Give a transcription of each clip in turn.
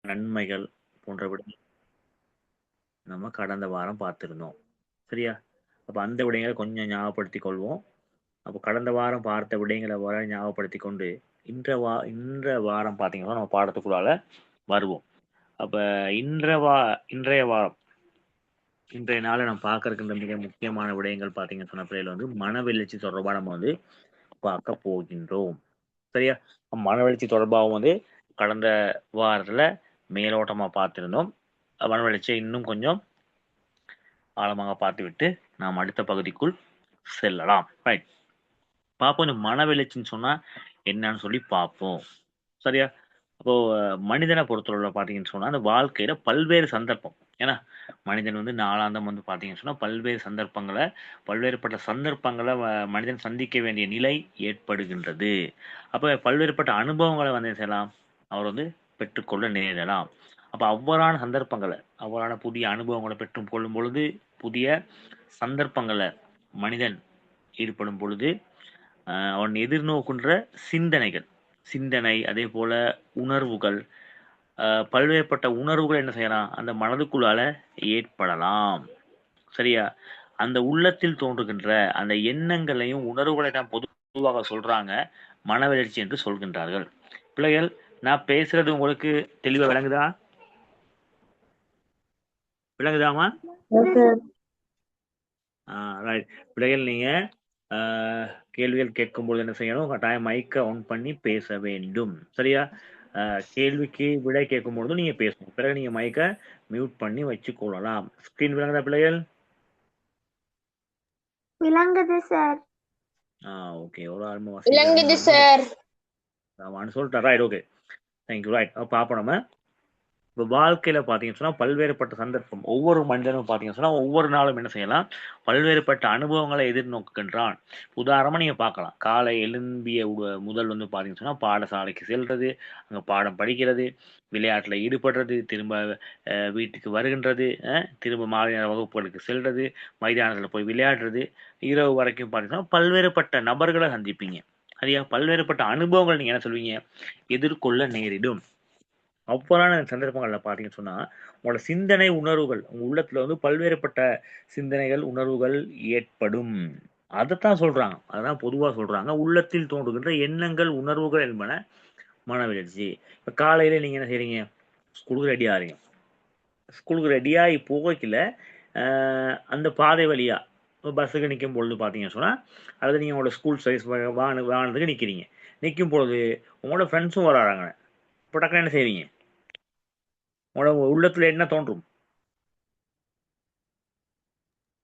நன்மைகள் போன்ற நம்ம கடந்த வாரம் பார்த்திருந்தோம். சரியா? அப்ப அந்த விடயங்கள கொஞ்சம் ஞாபகப்படுத்திக் கொள்வோம். அப்ப கடந்த வாரம் பார்த்த விடயங்கள ஞாபகப்படுத்திக் கொண்டு, இன்ற வாரம் பார்த்தீங்கன்னா, நம்ம பாடத்துக்குள்ளால வருவோம். அப்ப இன்றைய வாரம், இன்றைய நாள நம்ம பார்க்க இருக்கின்ற மிக முக்கியமான விடயங்கள் பார்த்தீங்கன்னு சொன்ன பிள்ளைகள் வந்து மனவெழுச்சி தொடர்பா நம்ம வந்து பார்க்க போகின்றோம். சரியா? மனவெழுச்சி தொடர்பாவும் வந்து கடந்த வாரத்துல மேலோட்டமா பார்த்திருந்தோம். மனவெழுச்சிய இன்னும் கொஞ்சம் ஆழமாக பார்த்துவிட்டு நாம் அடுத்த பகுதிக்குள் செல்லலாம். ரைட். பார்ப்போம் இந்த மனவெழுச்சின்னு சொன்னா என்னன்னு சொல்லி பார்ப்போம். சரியா? அப்போ மனிதனை பொறுத்தளவுல பார்த்தீங்கன்னு சொன்னா, அந்த வாழ்க்கையில பல்வேறு சந்தர்ப்பம். ஏன்னா, மனிதன் வந்து நாளாந்தம் வந்து பார்த்தீங்கன்னு சொன்னா, பல்வேறுபட்ட சந்தர்ப்பங்கள மனிதன் சந்திக்க வேண்டிய நிலை ஏற்படுகின்றது. அப்ப பல்வேறுபட்ட அனுபவங்கள வந்து என்ன செய்யலாம்? அவர் வந்து பெற்றுக்கொள்ள நேரிடலாம். அப்ப அவ்வாறான புதிய அனுபவங்கள பெற்றுக் கொள்ளும் பொழுது, புதிய சந்தர்ப்பங்கள மனிதன் ஈடுபடும் பொழுது, அவன் எதிர்நோக்கின்ற சிந்தனை, அதேபோல உணர்வுகள், பல்வேறுபட்ட உணர்வுகள் என்ன செய்யலாம்? அந்த மனதுக்குள்ளால ஏற்படலாம். சரியா? அந்த உள்ளத்தில் தோன்றுகின்ற அந்த எண்ணங்களையும், உணர்வுகளை தான் பொதுவாக சொல்றாங்க, மனவெழுச்சி என்று சொல்கின்றார்கள். பிள்ளைகள், நான் பேசுறது உங்களுக்கு தெளிவா விளங்குதா? விளங்குதாமா? ரைட். பிள்ளைகள், நீங்க கேள்விகள் கேட்கும்போது என்ன செய்யணும்? கட்டாயம் மைக்க ஆன் பண்ணி பேச வேண்டும். சரியா? கேள்விக்கு விடை கேட்கும்பொழுது நீங்க பேசணும். பிறகு நீங்க மைக்க மியூட் பண்ணி வச்சுக் கொள்ளலாம். ஸ்கிரீன் விளங்குதா பிள்ளைகள்? விளங்குது சார். ஓகே. ஒரு ஆழ்ம விளங்குது வசீகரமா சார். ஆமான்னு சொல்லிட்டேன். Right, okay. தேங்க்யூ. ரைட். பார்ப்போம் நம்ம. இப்போ வாழ்க்கையில பார்த்தீங்கன்னு சொன்னா, பல்வேறுபட்ட சந்தர்ப்பம். ஒவ்வொரு மனிதனும் பார்த்தீங்கன்னு சொன்னா, ஒவ்வொரு நாளும் என்ன செய்யலாம்? பல்வேறுபட்ட அனுபவங்களை எதிர்நோக்குகின்றான். உதாரணமா நீங்க பார்க்கலாம். காலை எழும்பிய முதல் வந்து பார்த்தீங்கன்னு சொன்னா, பாடசாலைக்கு செல்றது, அங்க பாடம் படிக்கிறது, விளையாட்டுல ஈடுபடுறது, திரும்ப வீட்டுக்கு வருகின்றது, திரும்ப மாலை நேர வகுப்புகளுக்கு செல்றது, மைதானத்துல போய் விளையாடுறது, இரவு வரைக்கும் பார்த்தீங்கன்னா, பல்வேறுபட்ட நபர்களை சந்திப்பீங்க. சரியா? பல்வேறுபட்ட அனுபவங்கள் நீங்க என்ன சொல்வீங்க? எதிர்கொள்ள நேரிடும். அவ்வாறான சந்தர்ப்பங்கள்ல பார்த்தீங்கன்னு சொன்னா, உங்களோட சிந்தனை, உணர்வுகள் உங்க உள்ளத்துல வந்து பல்வேறுபட்ட சிந்தனைகள், உணர்வுகள் ஏற்படும். அதத்தான் சொல்றாங்க. அதான் பொதுவா சொல்றாங்க. உள்ளத்தில் தோன்றுகின்ற எண்ணங்கள், உணர்வுகள் என்பன மனவெழுச்சி. இப்ப காலையில நீங்க என்ன செய்றீங்க? ஸ்கூலுக்கு ரெடி ஆறீங்க. ஸ்கூலுக்கு ரெடியாகி போகக்கில, அ அந்த பாதை வழியா பஸ்ஸுக்கு நிக்கும் பொழுது பார்த்தீங்கன்னு சொன்னா, அல்லது நீங்க உங்களோட ஸ்கூல் சர்வீஸ் வாகனத்துக்கு நிக்கிறீங்க. நிக்கும் பொழுது உங்களோட ஃப்ரெண்ட்ஸும் வராங்க. இப்ப டக்குனு என்ன செய்றீங்க? உங்களோட உள்ளத்துல என்ன தோன்றும்?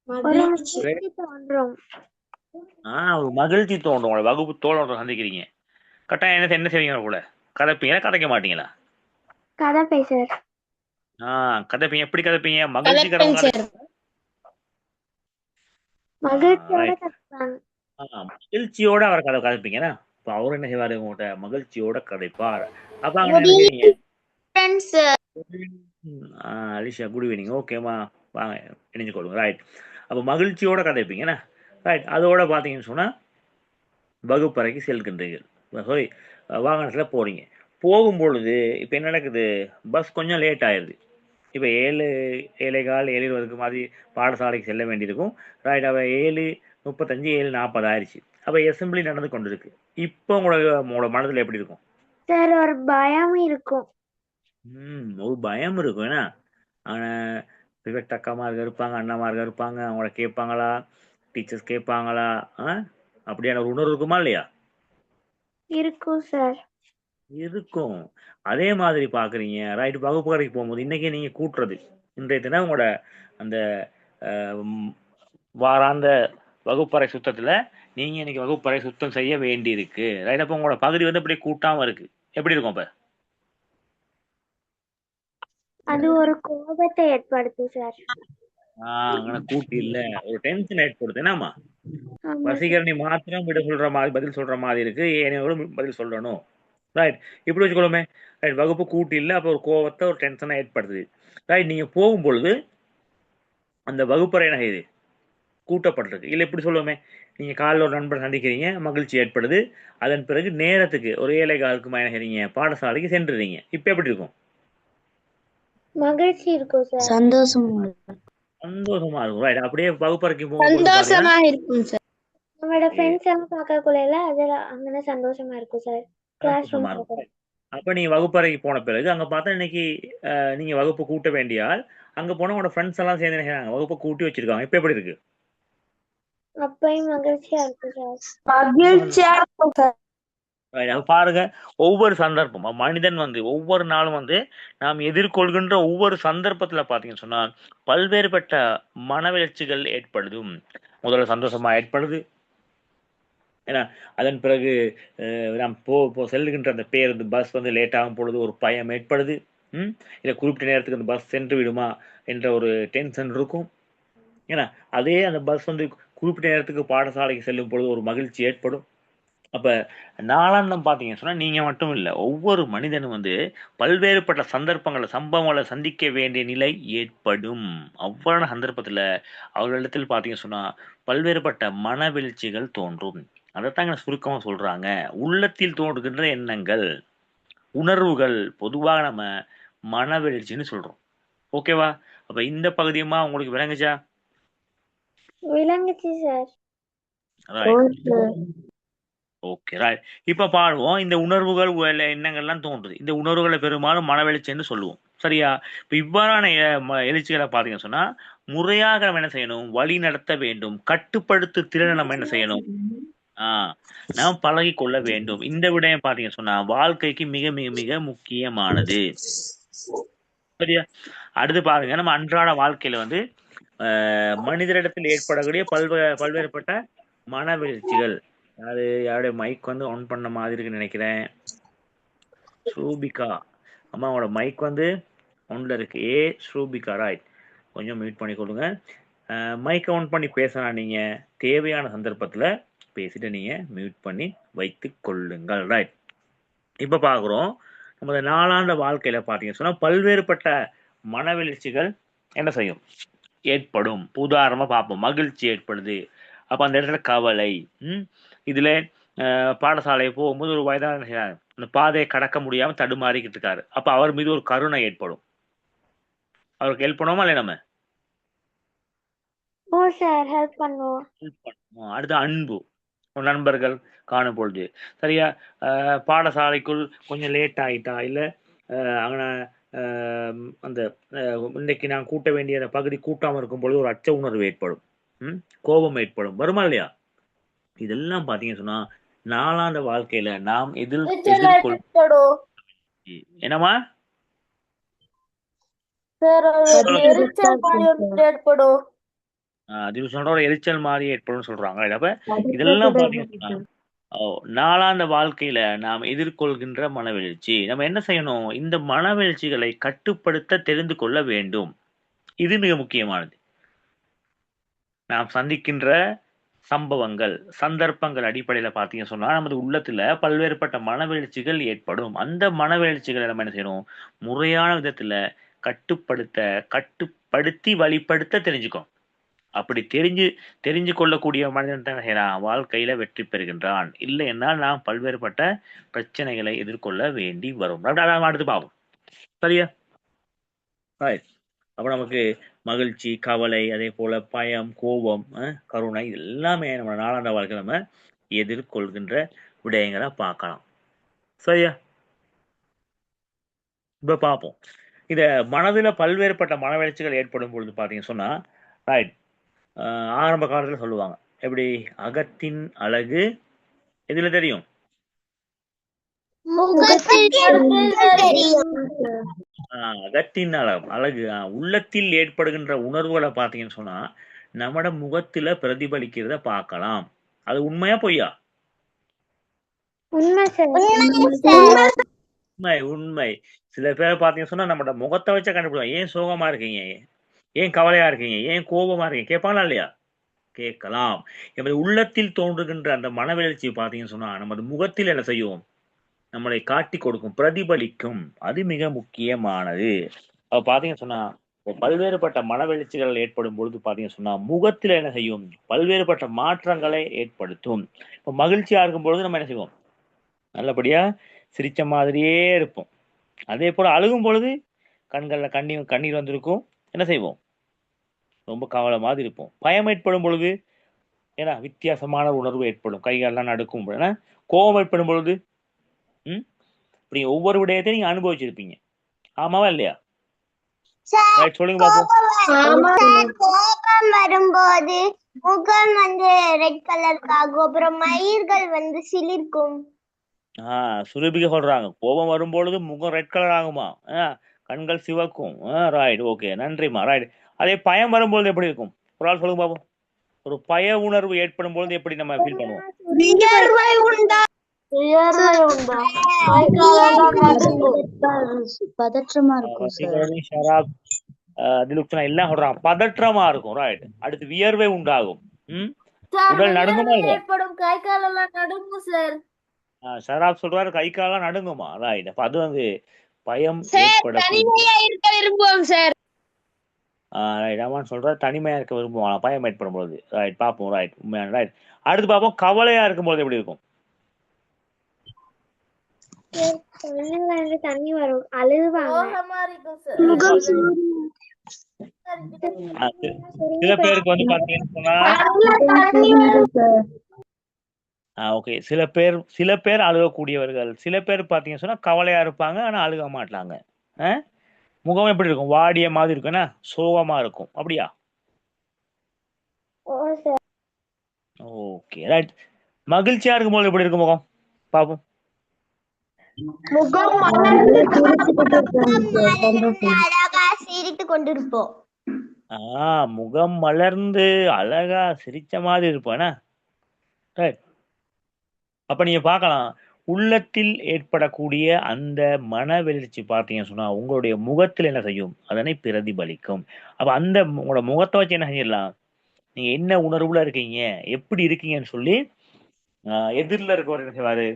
மகிழ்ச்சி தோன்றும். ஒரு மகிழ்ச்சி தோன்றும். உங்களோட வகுப்பு தோழரை சந்திக்கிறீங்க. கட்டாயம் என்ன செய்வீங்க கூட? கதைப்பீங்களா? கதைக்க மாட்டீங்களா? கதப்பை சார். கதைப்பீங்க. எப்படி கதைப்பீங்க? மகிழ்ச்சிகரமா மகிழ்ச்சியோட ரைட். கதைப்பாங்க. மகிழ்ச்சியோட அவர் கதைப்பீங்கன்னா, இப்ப அவரு என்ன செய்வாரு? உங்கள்ட்ட மகிழ்ச்சியோட கதைப்பார். அப்ப அங்க என்ன செய்வீங்க? Alisha, good evening. ஓகேம்மா, வாங்க இணைஞ்சு கொள்ளுங்க. ரைட். அப்ப மகிழ்ச்சியோட கதைப்பீங்க என்ன? ரைட். அதோட பார்த்தீங்கன்னு சொன்னா, வகுப்பறைக்கு செல்கின்றீர்கள். சாரி, வாகனத்துல போறீங்க. போகும்பொழுது இப்ப என்ன நடக்குது? பஸ் கொஞ்சம் லேட் ஆயிருது. இப்ப 7, 7:15, 7:20 மாதிரி பாடசாலைக்கு செல்ல வேண்டியிருக்கும். ரைட். அப்ப 7:35, 7:40 ஆயிருச்சு. அப்ப அசெம்பிளி நடந்து கொண்டிருக்கு. இப்போ உங்களோட மனதுல எப்படி இருக்கும்? சார், ஒரு பயம் இருக்கும். ஒரு பயம் இருக்கும். ஏன்னா, ஆனா பிரிஃபெக்ட் அக்காமார்கள் இருப்பாங்க, அண்ணாமார்கள் இருப்பாங்க. அவங்கள கேட்பாங்களா? டீச்சர்ஸ் கேட்பாங்களா? அப்படியான ஒரு உணர்வு இருக்குமா இல்லையா? இருக்கும் சார். இருக்கும். அதே மாதிரி பார்க்குறீங்க. ரைட். வகுப்பறைக்கு போகும்போது, இன்னைக்கு நீங்க கூட்டுறது. இன்றைய தினம் உங்களோட அந்த அ ம் வாராந்த வகுப்பறை சுத்தத்துல, நீங்க இன்னைக்கு வகுப்பறை சுத்தம் செய்ய வேண்டியிருக்கு. ரைட். அப்ப உங்களோட பகுதி வந்து அப்படியே கூட்டாம இருக்கு. எப்படி இருக்கும் அப்ப? அது ஒரு கோபத்தை ஏற்படுத்தும் சார். அங்கன கூட்டு இல்ல. ஒரு டென்ஷன் ஏற்படுது. என்னம்மா? ஆமா சார். வசீகரணி மாத்திரம் பதில் சொல்ற மாதிரி இருக்கு. ஏனையோரும் பதில் சொல்லணும். ரைட். இப்படி வச்சுக்கொள்ளுமே. ரைட். வகுப்பு கூட்டு இல்ல. அப்ப ஒரு கோவத்த, ஒரு டென்ஷனா ஏற்படுத்துது. ரைட். நீங்க போகும்பொழுது, அந்த வகுப்பறை என்ன செய்யுது? கூட்டப்பட்டிருக்கு. இல்ல இப்படி சொல்லுவோமே, நீங்க காலைல ஒரு நண்பரை சந்திக்கிறீங்க, மகிழ்ச்சி ஏற்படுது. அதன் பிறகு நேரத்துக்கு ஒரு 7:15க்கு என்ன செய்றீங்க? பாடசாலைக்கு சென்றுறீங்க. இப்ப எப்படி இருக்கும்? மகிழ்ச்சி இருக்கும் சார். சந்தோஷமா இருக்கும் ரைட். அப்படியே வகுப்பறைக்கு போகும்போது பாத்தீங்கன்னா சந்தோஷமா இருக்கும் சார். நம்மளோட ஃப்ரெண்ட்ஸ் எல்லாம் பார்க்கக்குள்ள அதுல அங்கே சந்தோஷமா இருக்கும் சார். கிளாஸ் சந்தோஷமா ரூம் இருக்கும். அப்ப நீங்க வகுப்பறைக்கு போன பிறகு அங்க பார்த்தா இன்னைக்கு நீங்க வகுப்பு கூட்ட வேண்டிய ஆள், அங்க போனா உங்களோட ஃப்ரெண்ட்ஸ் எல்லாம் சேர்ந்து என்ன செய்றாங்க, வகுப்பை கூட்டி வச்சிருக்காங்க. இப்ப எப்படி இருக்கு? அப்பயும் மகிழ்ச்சியா இருக்கும் சார். மகிழ்ச்சியா இருக்கும் சார். அது பாருங்க, ஒவ்வொரு சந்தர்ப்பம் மனிதன் வந்து ஒவ்வொரு நாளும் வந்து நாம் எதிர்கொள்கின்ற ஒவ்வொரு சந்தர்ப்பத்துல பாத்தீங்கன்னு சொன்னா பல்வேறுபட்ட மனவெழுச்சிகள் ஏற்படுதும். முதல்ல சந்தோஷமா ஏற்படுது. ஏன்னா அதன் பிறகு நாம் செல்லுகின்ற அந்த பேருந்து பஸ் வந்து லேட் ஆகும் பொழுது ஒரு பயம் ஏற்படுது. இல்லை குறிப்பிட்ட நேரத்துக்கு அந்த பஸ் சென்று விடுமா என்ற ஒரு டென்ஷன் இருக்கும். ஏன்னா அதே அந்த பஸ் வந்து குறிப்பிட்ட நேரத்துக்கு பாடசாலைக்கு செல்லும் பொழுது ஒரு மகிழ்ச்சி ஏற்படும். அப்ப நாளாந்தம் பாத்தீங்கன்னு சொன்னா நீங்க மட்டும் இல்ல, ஒவ்வொரு மனிதனும் வந்து பல்வேறுபட்ட சந்தர்ப்பங்களை சம்பவங்களை சந்திக்க வேண்டிய நிலை ஏற்படும். அவ்வாறான சந்தர்ப்பத்துல அவர்களிடத்தில் பாத்தீங்கன்னு சொன்னா பல்வேறுபட்ட மனவெழுச்சிகள் தோன்றும். அதைத்தாங்க சுருக்கமா சொல்றாங்க, உள்ளத்தில் தோன்றுகின்ற எண்ணங்கள் உணர்வுகள் பொதுவாக நம்ம மனவெழுச்சின்னு சொல்றோம். ஓகேவா? அப்ப இந்த பகுதியுமா உங்களுக்கு விளங்குச்சா? விளங்குச்சு சார். Okay right. இப்ப பாடுவோம். இந்த உணர்வுகள் எண்ணங்கள்லாம் தோன்றுது. இந்த உணர்வுகளை பெரும்பாலும் மனவெழுச்சின்னு சொல்லுவோம். சரியா? இப்ப இவ்வாறான எழுச்சிகளை பாத்தீங்கன்னு சொன்னா முறையாக நம்ம என்ன செய்யணும், வழி நடத்த வேண்டும். கட்டுப்படுத்து திறனை நம்ம என்ன செய்யணும், நாம் பழகி கொள்ள வேண்டும். இந்த விடயம் பாத்தீங்கன்னு சொன்னா வாழ்க்கைக்கு மிக மிக மிக முக்கியமானது. சரியா? அடுத்து பாருங்க, நம்ம அன்றாட வாழ்க்கையில வந்து மனிதரிடத்தில் ஏற்படக்கூடிய பல்வேறுபட்ட மனவெழுச்சிகள். அது யாருடைய மைக் வந்து ஆன் பண்ண மாதிரி இருக்குன்னு நினைக்கிறேன். ஸ்ரூபிகா அம்மாவோட மைக் வந்து ஒன்ல இருக்கு. ஸ்ரூபிகா ரைட். கொஞ்சம் மியூட் பண்ணி கொடுங்க. மைக் ஆன் பண்ணி பேசலாம். நீங்க தேவையான சந்தர்ப்பத்துல பேசிட்டு நீங்க மியூட் பண்ணி வைத்து கொள்ளுங்கள். ரைட். இப்ப பாக்குறோம், நம்ம நாளாந்த வாழ்க்கையில பாத்தீங்கன்னு சொன்னா பல்வேறுபட்ட மனவெழுச்சிகள் என்ன செய்யும், ஏற்படும். உதாரணமா பார்ப்போம். மகிழ்ச்சி ஏற்படுது. அப்ப அந்த இடத்துல கவலை. இதுல பாடசாலை போகும்போது ஒரு வயதான அந்த பாதையை கடக்க முடியாம தடுமாறிக்கிட்டு இருக்காரு. அப்ப அவர் மீது ஒரு கருணை ஏற்படும். அவருக்கு ஹெல்ப் பண்ணுவோமா இல்லையா நம்ம? ஹெல்ப் பண்ணுவோம். அடுத்து அன்பு. நண்பர்கள் காணும் பொழுது சரியா, பாடசாலைக்குள் கொஞ்சம் லேட் ஆயிட்டா, இல்ல அங்கே அந்த இன்னைக்கு நான் கூட்ட வேண்டிய அந்த பகுதி கூட்டாம இருக்கும் பொழுது ஒரு அச்ச உணர்வு ஏற்படும். கோபம் ஏற்படும். வருமா இல்லையா? இதெல்லாம் பாத்தீங்கன்னு சொன்னா நாளாந்த வாழ்க்கையில நாம் எதிர்கொள்ளும். என்னமா எரிச்சல் மாதிரி ஏற்படும் சொல்றாங்க. அப்ப இதெல்லாம் பாத்தீங்கன்னா நாளாந்த வாழ்க்கையில நாம் எதிர்கொள்கின்ற மனவெழுச்சி. நம்ம என்ன செய்யணும், இந்த மனவெழுச்சிகளை கட்டுப்படுத்த தெரிந்து கொள்ள வேண்டும். இது மிக முக்கியமானது. நாம் சந்திக்கின்ற சம்பவங்கள் சந்தர்ப்பங்கள் அடிப்படையில பாத்தீங்க சொன்னா நமது உள்ளத்துல பல்வேறுபட்ட மனவெழுச்சிகள் ஏற்படும். அந்த மனவெழுச்சிகளை நம்ம என்ன செய்யணும், முறையான விதத்துல கட்டுப்படுத்தி வழிப்படுத்த தெரிஞ்சுக்கணும். அப்படி தெரிஞ்சு கொள்ளக்கூடிய மனிதன் தான் செய்யறான், வாழ்க்கையில வெற்றி பெறுகின்றான். இல்லை என்றால் நாம் பல்வேறுபட்ட பிரச்சனைகளை எதிர்கொள்ள வேண்டி வரும். அடுத்து பார்ப்போம். சரியா? அப்ப நமக்கு மகிழ்ச்சி, கவலை, அதே போல பயம், கோபம், கருணை எல்லாமே நம்ம நாளாந்த வாழ்க்கை நம்ம எதிர்கொள்கின்ற விடயங்களை பார்க்கலாம். சரியா? இப்ப பார்ப்போம். இத மனதுல பல்வேறுபட்ட மனவெழுச்சிகள் ஏற்படும் பொழுது பாத்தீங்கன்னு சொன்னா ரைட், ஆரம்ப காலத்துல சொல்லுவாங்க, எப்படி அகத்தின் அழகு எதுல தெரியும்? அகத்தின் அழகு உள்ளத்தில் ஏற்படுகின்ற உணர்வுகளை பாத்தீங்கன்னு சொன்னா நம்மட முகத்துல பிரதிபலிக்கிறத பார்க்கலாம். அது உண்மையா பொய்யா? உண்மை. சில பேரை பாத்தீங்கன்னு சொன்னா நம்மட முகத்தை வச்ச கண்டுபிடிப்பாங்க. ஏன் சோகமா இருக்கீங்க, ஏன் கவலையா இருக்கீங்க, ஏன் கோபமா இருக்கீங்க கேட்பாங்களா இல்லையா? கேட்கலாம். நமது உள்ளத்தில் தோன்றுகின்ற அந்த மனவெழுச்சி பாத்தீங்கன்னு சொன்னா நமது முகத்தில் என்ன செய்யும், நம்மளை காட்டி கொடுக்கும், பிரதிபலிக்கும். அது மிக முக்கியமானது. அப்ப பாத்தீங்கன்னு சொன்னா பல்வேறுபட்ட மனவெழுச்சிகள் ஏற்படும் பொழுது பாத்தீங்கன்னு சொன்னா முகத்துல என்ன செய்யும், பல்வேறுபட்ட மாற்றங்களை ஏற்படுத்தும். இப்ப மகிழ்ச்சியா இருக்கும் பொழுது நம்ம என்ன செய்வோம், நல்லபடியா சிரிச்ச மாதிரியே இருப்போம். அதே போல அழுகும் பொழுது கண்கள்ல கண்ணீர் வந்திருக்கும். என்ன செய்வோம்? ரொம்ப கவலை மாதிரி இருப்போம். பயம் ஏற்படும் பொழுது ஏன்னா வித்தியாசமான உணர்வு ஏற்படும். கைகால்லாம் நடுக்கும். ஏன்னா கோபம் ஏற்படும் பொழுது இப்படி ஒவ்வொரு விடயத்தையும் நீங்க அனுபவிச்சிருப்பீங்க. ஆமாவா இல்லையா? ரைட், சொல்லுங்க பாப்போம். கோபம் வரும்போது முகம் வந்து ரெட் கலருக்கு ஆகும். அப்புறம் மயிர்கள் வந்து சிலிர்க்கும். சுரபிக சொல்றாங்க கோபம் வரும்பொழுது முகம் ரெட் கலர் ஆகுமா, கண்கள் சிவக்கும். ரைட், ஓகே, நன்றிமா. ரைட். அதே பயம் வரும்பொழுது எப்படி இருக்கும்? ஒரு ஆள் சொல்லுங்க பாப்போம். ஒரு பய உணர்வு ஏற்படும் பொழுது எப்படி நம்ம ஃபீல் பண்ணுவோம்? பதற்றமா இருக்கும் சார். எல்லாம் சொல்றாங்க பதற்றமா இருக்கும். ரைட். அடுத்து வியர்வை உண்டாகும். உடல் நடுங்குமா இல்லையா? கை காலெல்லாம் நடுங்கும் சார். ஷராப் சொல்றாரு கை காலெல்லாம் நடுங்குமா. ரைட். அப்ப அது வந்து பயம் தனிமையா இருக்க விரும்புவோம் சார். ரமான் சொல்றாரு தனிமையா இருக்க விரும்புவாங்க பயம் ஏற்படும் பொழுது. ரைட், பாப்போம். ரைட், உண்மையான. ரைட். அடுத்து பாப்போம் கவலையா இருக்கும் போது எப்படி இருக்கும்? தண்ணி வரும், அழுவாங்க. சில பேருக்கு வந்து பாத்தீங்கன்னா ஓகே, சில பேர் அழுகக்கூடியவர்கள், சில பேர் பாத்தீங்கன்னு சொன்னா கவலையா இருப்பாங்க ஆனா அழுக மாட்டாங்க. முகம் எப்படி இருக்கும்? வாடிய மாதிரி இருக்கும், என்ன சோகமா இருக்கும். அப்படியா? Okay, right. மகிழ்ச்சியா இருக்கும் போது எப்படி இருக்கும் முகம்? பாப்போம். சிரித்து கொண்டிருப்போம். முகம் மலர்ந்து அழகா சிரிச்ச மாதிரி இருப்போம். அப்ப நீங்க பார்க்கலாம் உள்ளத்தில் ஏற்படக்கூடிய அந்த மனவெழுச்சி பார்த்தீங்கன்னு சொன்னா உங்களுடைய முகத்தில் என்ன செய்யும்? அதனை பிரதிபலிக்கும். அப்ப அந்த உங்களோட முகத்தை வச்சு என்ன செஞ்சிடலாம்? நீங்க என்ன உணர்வுல இருக்கீங்க, எப்படி இருக்கீங்கன்னு சொல்லி எதிரில் இருக்கவர் என்ன செய்வாரு?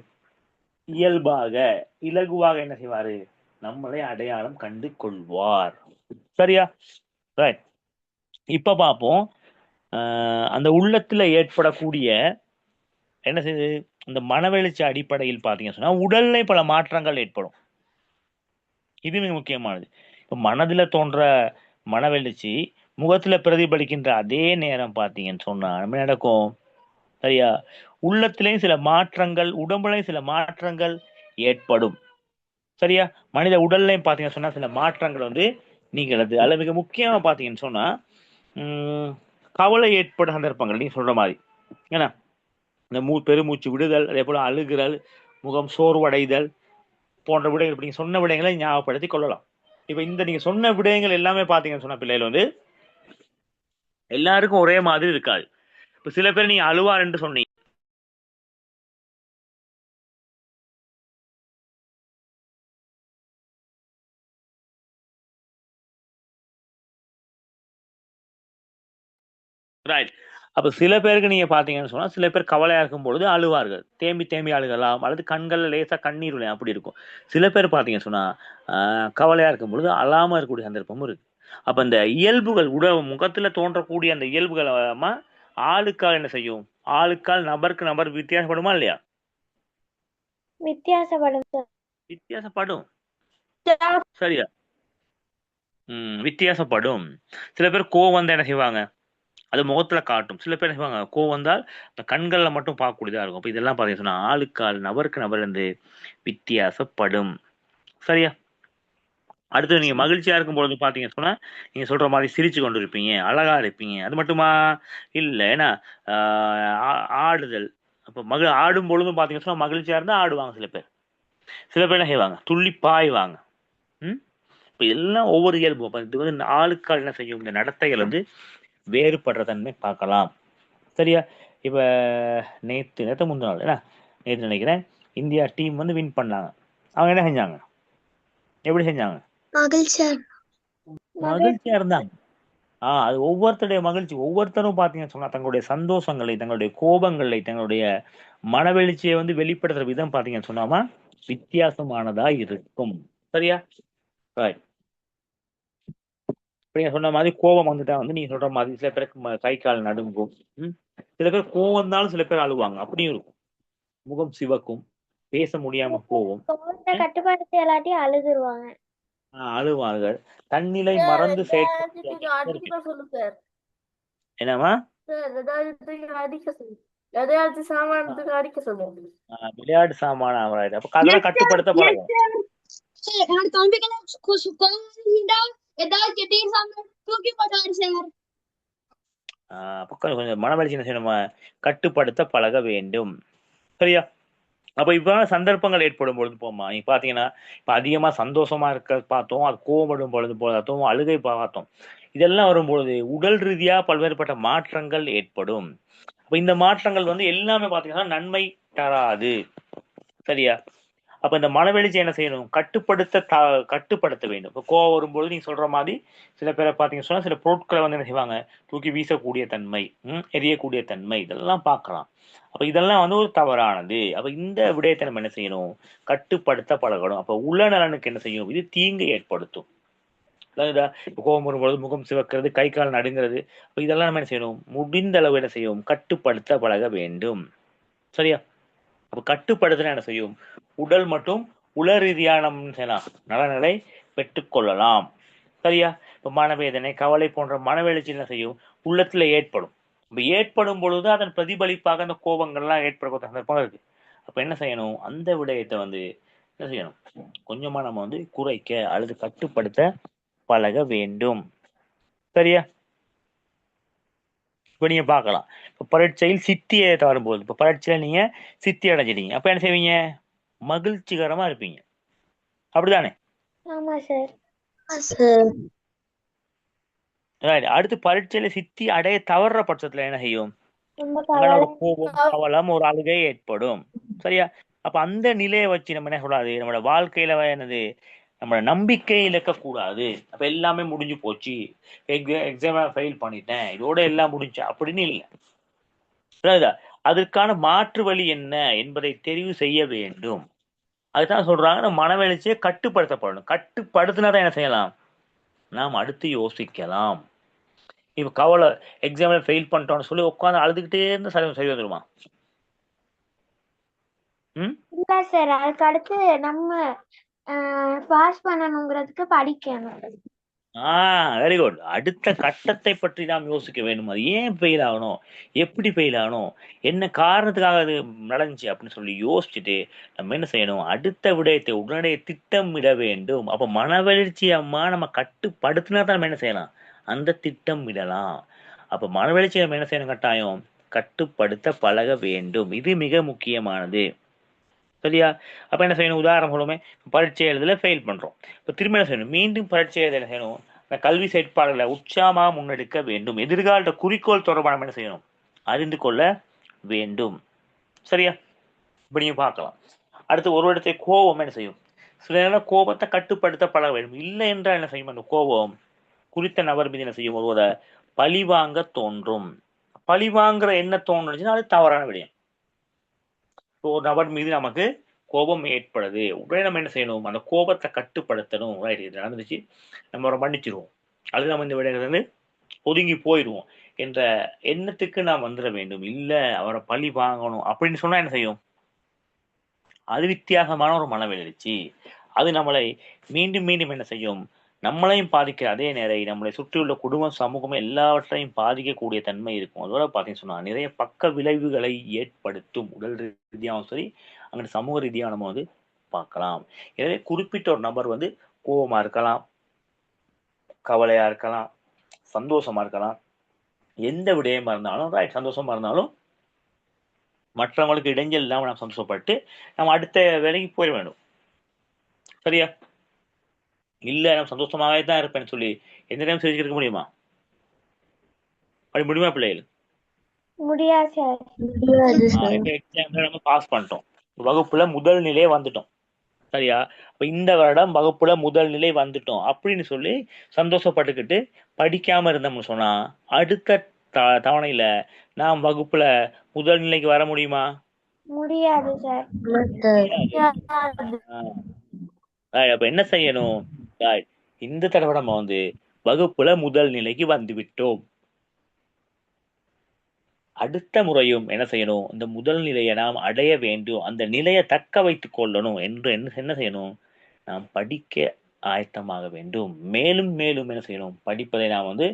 இயல்பாக இலகுவாக என்ன செய்வாரு? நம்மளை அடையாளம் கண்டு கொள்வார். சரியா? ரைட். இப்ப பார்ப்போம் அந்த உள்ளத்துல ஏற்படக்கூடிய என்ன செய்யுது? இந்த மனவெழுச்சி அடிப்படையில் பார்த்தீங்கன்னு சொன்னா உடல்ல பல மாற்றங்கள் ஏற்படும். இது மிக முக்கியமானது. இப்போ மனதுல தோன்ற மனவெழுச்சி முகத்துல பிரதிபலிக்கின்ற அதே நேரம் பார்த்தீங்கன்னு சொன்னா நம்ம நடக்கும். சரியா? உள்ளத்திலையும் சில மாற்றங்கள், உடம்புலையும் சில மாற்றங்கள் ஏற்படும். சரியா? மனித உடல்லையும் பார்த்தீங்கன்னு சொன்னா சில மாற்றங்கள் வந்து நீங்களது. அதில் மிக முக்கியமா பார்த்தீங்கன்னு சொன்னா கவலை ஏற்பட சந்தர்ப்பங்கள் நீங்க சொல்ற மாதிரி. ஏன்னா இந்த பெருமூச்சு விடுதல், அதே போல அழுகுதல், முகம் சோர்வடைதல் போன்ற விடயங்கள் இப்படி நீங்க சொன்ன விடயங்களை ஞாபகப்படுத்தி கொள்ளலாம். இப்ப இந்த நீங்க சொன்ன விடயங்கள் எல்லாமே பாத்தீங்கன்னு சொன்ன பிள்ளைகள் வந்து எல்லாருக்கும் ஒரே மாதிரி இருக்காது. இப்ப சில பேர் நீங்க அழுவார் என்று சொன்னீங்க. ரைட். அப்ப சில பேருக்கு நீங்க பாத்தீங்கன்னு சொன்னா சில பேர் கவலையா இருக்கும் பொழுது அழுவார்கள், தேம்பி தேம்பி அழுகலாம், அல்லது கண்கள்ல லேசா கண்ணீர் விளையும், அப்படி இருக்கும். சில பேர் பாத்தீங்கன்னு சொன்னா கவலையா இருக்கும் பொழுது அழாம இருக்கக்கூடிய சந்தர்ப்பமும் இருக்கு. அப்ப இந்த இயல்புகள் முகத்துல தோன்றக்கூடிய அந்த இயல்புகள் ஆளுக்கால் என்ன செய்யும்? ஆளுக்கால் நபருக்கு நபர் வித்தியாசப்படுமா இல்லையா? வித்தியாசப்படும். சரியா? வித்தியாசப்படும். சில பேர் கோவம் வந்தா என்ன செய்வாங்க? அது முகத்துல காட்டும். சில பேர் செய்வாங்க கோவம் வந்தால் இந்த கண்கள்ல மட்டும் பார்க்கக்கூடியதா இருக்கும். அப்ப இதெல்லாம் பாத்தீங்கன்னா சொன்னா ஆளுக்கால் நபருக்கு நபர் வந்து வித்தியாசப்படும். சரியா? அடுத்து நீங்க மகிழ்ச்சியா இருக்கும் பொழுது பாத்தீங்கன்னு சொன்னா நீங்க சொல்ற மாதிரி சிரிச்சு கொண்டு இருப்பீங்க, அழகா இருப்பீங்க. அது மட்டுமா இல்ல, ஏன்னா ஆடுதல். அப்ப ஆடும் பொழுதும் பாத்தீங்கன்னு சொன்னா மகிழ்ச்சியா இருந்தா ஆடுவாங்க சில பேர். சில பேர் என்ன செய்வாங்க? துள்ளி பாய்வாங்க. இப்ப எல்லாம் ஒவ்வொரு இயல்பு. இது வந்து ஆளுக்கால் என்ன செய்யும்? இந்த நடத்தைகள் வந்து வேறுபடுற தன்மை பார்க்கலாம். சரியா? இப்ப நேத்து முந்தின நாள், நேற்று நினைக்கிறேன், இந்தியா டீம் வந்து வின் பண்ணாங்க. அவங்க என்ன செஞ்சாங்க? எப்படி செஞ்சாங்க? மகிழ்ச்சியா இருந்தாங்க. அது ஒவ்வொருத்தருடைய மகிழ்ச்சி. ஒவ்வொருத்தரும் பாத்தீங்கன்னு சொன்னா தங்களுடைய சந்தோஷங்களை, தங்களுடைய கோபங்களை, தங்களுடைய மனவெழுச்சியை வந்து வெளிப்படுத்துற விதம் பாத்தீங்கன்னு சொன்னாமா வித்தியாசமானதா இருக்கும். சரியா? ரைட். நீங்க சொன்ன மாதிரி கோபம் வந்துட்டா வந்து நீங்க சொல்ற மாதிரி சில பேருக்கு கை கால் நடுங்கும். சில பேர் கோவம் வந்தாலும் சில பேர் அழுவாங்க, அப்படியும் இருக்கும். முகம் சிவக்கும், பேச முடியாம போகும். கட்டுப்படுத்தி எல்லாத்தையும் அழுதுருவாங்க. அழுவார்கள். தன்னிலை மறந்து செயற்பட்டு சொல்லு சார். என்னம்மா எதையாச்சும் சாமானத்துக்கு அடிக்க சொல்லுங்க. விளையாட்டு சாமான ஆவராது. அப்ப அதெல்லாம் கட்டுப்படுத்த பழகும். என்னோட தம்பிகளை ஏதாவது திடீர் சாமான் தூக்கி போட்டாரு சார். கொஞ்சம் மனவளர்ச்சி என்ன செய்யணுமா, கட்டுப்படுத்த பழக வேண்டும். சரியா? அப்ப இவ்வாறு சந்தர்ப்பங்கள் ஏற்படும் பொழுது போமா, நீங்க பாத்தீங்கன்னா இப்ப அதிகமா சந்தோஷமா இருக்க பார்த்தோம், அது கோவப்படும் பொழுது பார்த்தோம், அழுகை பார்த்தோம். இதெல்லாம் வரும்பொழுது உடல் ரீதியா பல்வேறுபட்ட மாற்றங்கள் ஏற்படும். அப்ப இந்த மாற்றங்கள் வந்து எல்லாமே பாத்தீங்கன்னா நன்மை தராது. சரியா? அப்ப இந்த மனவெளிச்சி என்ன செய்யணும், கட்டுப்படுத்த வேண்டும். இப்போ கோவம் வரும்போது நீங்க சொல்ற மாதிரி சில பேரை பாத்தீங்கன்னா சொன்னா சில பொருட்களை வந்து என்ன செய்வாங்க, தூக்கி வீசக்கூடிய தன்மை, எரியக்கூடிய தன்மை, இதெல்லாம் பார்க்கலாம். அப்ப இதெல்லாம் வந்து ஒரு தவறானது. அப்ப இந்த விடயத்தை நம்ம என்ன செய்யணும், கட்டுப்படுத்த பழகணும். அப்ப உள்ள நலனுக்கு என்ன செய்யும், இது தீங்கு ஏற்படுத்தும். கோபம் வரும்பொழுது முகம் சிவக்கிறது, கை கால் நடுங்கிறது. அப்ப இதெல்லாம் நம்ம என்ன செய்யணும், முடிந்த அளவு என்ன செய்யும், கட்டுப்படுத்த பழக வேண்டும். சரியா? அப்ப கட்டுப்படுத்தினா என்ன செய்யும், உடல் மற்றும் உள ரீதியான நலன்களை பெற்றுக்கொள்ளலாம். சரியா? இப்ப மனவேதனை, கவலை போன்ற மனவெழுச்சி என்ன செய்யும், உள்ளத்துல ஏற்படும். இப்ப ஏற்படும் பொழுது அதன் பிரதிபலிப்பாக அந்த கோபங்கள்லாம் ஏற்பட சந்தர்ப்பம் இருக்கு. அப்ப என்ன செய்யணும், அந்த விடயத்தை வந்து என்ன செய்யணும், கொஞ்சமா நம்ம வந்து குறைக்க அல்லது கட்டுப்படுத்த பழக வேண்டும். சரியா? இப்ப நீங்க பார்க்கலாம், இப்ப பரீட்சையில் சித்தியை வரும்போது, இப்ப பரீட்சையில நீங்க சித்தி அடைஞ்சிட்டீங்க, அப்ப என்ன செய்வீங்க, மகிழ்ச்சிகரமா இருப்பீங்க. அப்படிதானே? ஆமா சார். அடுத்து பரீட்சையில சித்தி அடைய தவறுற பட்சத்துல என்ன செய்யும், ரொம்ப ஒரு கோபம், கவலம், ஒரு அழுகை ஏற்படும். சரியா? அப்ப அந்த நிலையை வச்சு நம்ம என்ன கூடாது, நம்மளோட வாழ்க்கையில என்னது, நம்மளோட நம்பிக்கை இழக்க கூடாது. அப்ப எல்லாமே முடிஞ்சு போச்சு, எக்ஸாம் ஃபெயில் பண்ணிட்டேன், இதோட எல்லாம் முடிஞ்சு அப்படின்னு இல்லை. அதற்கான மாற்று வழி என்ன என்பதை தெரிவு செய்ய வேண்டும். அதுதான் சொல்றாங்க, நம்ம மனவெழுச்சியை கட்டுப்படுத்தப்படணும். கட்டுப்படுத்தினாதான் என்ன செய்யலாம், நாம் அடுத்து யோசிக்கலாம். இப்ப கவலை, எக்ஸாம்ல ஃபெயில் பண்ணிட்டோம்னு சொல்லி உட்காந்து அழுதுகிட்டே இருந்து சரி வந்துருமா? இல்ல சார், அதுக்கு அடுத்து நம்ம பாஸ் பண்ணணுங்கிறதுக்கு படிக்கணும். Very good. அடுத்த கட்டத்தை பற்றி நாம் யோசிக்க வேண்டும். அது ஏன் ஃபெயில் ஆகணும், எப்படி ஃபெயில் ஆகணும், என்ன காரணத்துக்காக அது நடந்துச்சு அப்படின்னு சொல்லி யோசிச்சுட்டு நம்ம என்ன செய்யணும், அடுத்த விடயத்தை உடனே திட்டமிட வேண்டும். அப்ப மனவெழுச்சி அம்மா நம்ம கட்டுப்படுத்தினா தான் நம்ம என்ன செய்யலாம், அந்த திட்டமிடலாம். அப்ப மனவெழுச்சி நம்ம என்ன செய்யணும், கட்டாயம் கட்டுப்படுத்த பழக வேண்டும். இது மிக முக்கியமானது. சரியா? அப்ப என்ன செய்யணும், உதாரணம் சொல்லுமே, பரீட்சை எழுதல ஃபெயில் பண்றோம், இப்ப திரும்ப என்ன செய்யணும், மீண்டும் பரீட்சை எழுத என்ன செய்யணும், கல்வி செயற்பாடுகளை உற்சாகமாக முன்னெடுக்க வேண்டும். எதிர்கால குறிக்கோள் தொடர்பான என்ன செய்யணும், அறிந்து கொள்ள வேண்டும். சரியா? இப்ப நீங்க பார்க்கலாம். அடுத்து ஒரு இடத்தை கோபம் என்ன செய்யும், சில நேரம் கோபத்தை கட்டுப்படுத்த பழக வேண்டும். இல்லை என்றால் என்ன செய்யும், அந்த கோபம் குறித்த நபர் மீது என்ன செய்யும், ஒருவர பழிவாங்க தோன்றும். பழிவாங்குற என்ன தோன்றுச்சுன்னா அது தவறான விடயம். ஒரு நபர் மீது நமக்கு கோபம் ஏற்படுது, உடனே நம்ம என்ன செய்யணும், அந்த கோபத்தை கட்டுப்படுத்தணும். ரைட், இது நடந்துச்சு, நம்ம அவரை மன்னிச்சிருவோம், அல்லது நம்ம இந்த விடயத்துல ஒதுங்கி போயிடுவோம் என்ற எண்ணத்துக்கு நாம் வந்துட வேண்டும். இல்ல அவரை பழி வாங்கணும் அப்படின்னு சொன்னா என்ன செய்யும், அது வித்தியாசமான ஒரு மனவெழுச்சி. அது நம்மளை மீண்டும் மீண்டும் என்ன செய்யும், நம்மளையும் பாதிக்க, அதே நேரம் நம்மளை சுற்றியுள்ள குடும்பம், சமூகம் எல்லாவற்றையும் பாதிக்கக்கூடிய தன்மை இருக்கும். அதோட பார்த்தீங்கன்னு சொன்னா நிறைய பக்க விளைவுகளை ஏற்படுத்தும். உடல் ரீதியாகவும் சரி, அங்கே சமூக ரீதியாக நம்ம வந்து பார்க்கலாம். எனவே குறிப்பிட்ட ஒரு நபர் வந்து கோபமா இருக்கலாம், கவலையா இருக்கலாம், சந்தோஷமா இருக்கலாம், எந்த விடயமா இருந்தாலும் ரைட், சந்தோஷமா இருந்தாலும் மற்றவங்களுக்கு இடைஞ்சல் இல்லாம நம்ம சந்தோஷப்பட்டு நம்ம அடுத்த வேலைக்கு போயிட வேண்டும். சரியா? இல்ல நான் சந்தோஷமாவே தான் இருப்பேன்னு சொல்லி எந்த டைம் சிரிச்சிருக்க முடியுமா, அப்படி முடியுமா பிள்ளைகள்? முடியாது சார். நம்ம பாஸ் பண்ணிட்டோம், வகுப்புல முதல் நிலையே வந்துட்டோம். சரியா? அப்ப இந்த வருடம் வகுப்புல முதல் நிலை வந்துட்டோம் அப்படின்னு சொல்லி சந்தோஷப்பட்டுக்கிட்டு படிக்காம இருந்தோம்னு சொன்னா அடுத்த தவணையில நாம் வகுப்புல முதல் நிலைக்கு வர முடியுமா? முடியாது சார். அப்ப என்ன செய்யணும், இந்த தடவை நம்ம வந்து வகுப்புல முதல் நிலைக்கு வந்து விட்டோம், அடுத்த முறையும் என்ன செய்யணும், இந்த முதல் நிலையை நாம் அடைய வேண்டும், அந்த நிலையை தக்க வைத்துக் கொள்ளணும் என்று என்ன செய்யணும், நாம் படிக்க ஆயத்தமாக வேண்டும். மேலும் மேலும் என்ன செய்யணும், படிப்பதை நாம் வந்து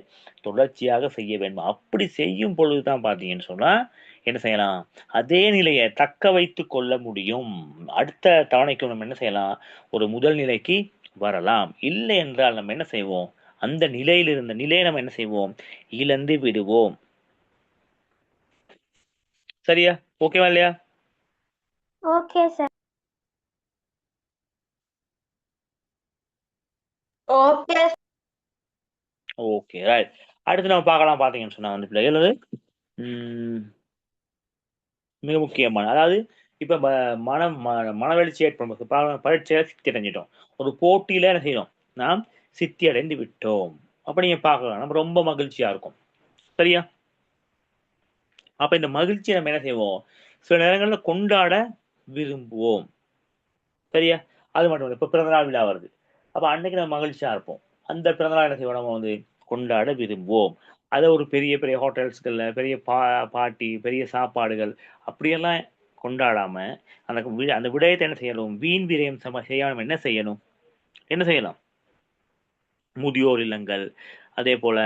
தொடர்ச்சியாக செய்ய வேண்டும். அப்படி செய்யும் பொழுதுதான் பார்த்தீங்கன்னு சொன்னா என்ன செய்யலாம், அதே நிலையை தக்க வைத்துக் கொள்ள முடியும். அடுத்த தவணைக்கு நம்ம என்ன செய்யலாம், ஒரு முதல் நிலைக்கு வரலாம். இல்லை என்றால் நம்ம என்ன செய்வோம், அந்த நிலையில் இருந்த நிலையை நம்ம என்ன செய்வோம், இழந்து விடுவோம். சரியா? ஓகேவா இல்லையா? Okay sir. Okay okay right. அடுத்து நம்ம பார்க்கலாம். பார்த்தீங்கன்னு சொன்னா வந்து பிள்ளைகள் அது மிக முக்கியமான, அதாவது இப்ப மனவெழுச்சி ஏற்படும் பரீட்சையில சித்தி அடைஞ்சிட்டோம், ஒரு போட்டியில என்ன செய்யணும், நாம் சித்தி அடைந்து விட்டோம். அப்ப நீங்க பார்க்கலாம், நம்ம ரொம்ப மகிழ்ச்சியா இருக்கும். சரியா? அப்ப இந்த மகிழ்ச்சியை நம்ம என்ன செய்வோம், சில நேரங்கள்ல கொண்டாட விரும்புவோம். சரியா? அது மட்டும் இல்லை, இப்ப பிறந்தநாள் விழா வருது, அப்ப அன்னைக்கு நம்ம மகிழ்ச்சியா இருப்போம். அந்த பிறந்தநாள் என்ன செய்வோம், நம்ம வந்து கொண்டாட விரும்புவோம். அதை ஒரு பெரிய பெரிய ஹோட்டல்ஸ்கள்ல பெரிய பாட்டி பெரிய சாப்பாடுகள் அப்படியெல்லாம் கொண்டாடாம அந்த விடயத்தை என்ன செய்யணும், வீண் விரயம் செய்யாம என்ன செய்யணும், என்ன செய்யலாம், முதியோர் இல்லங்கள், அதே போல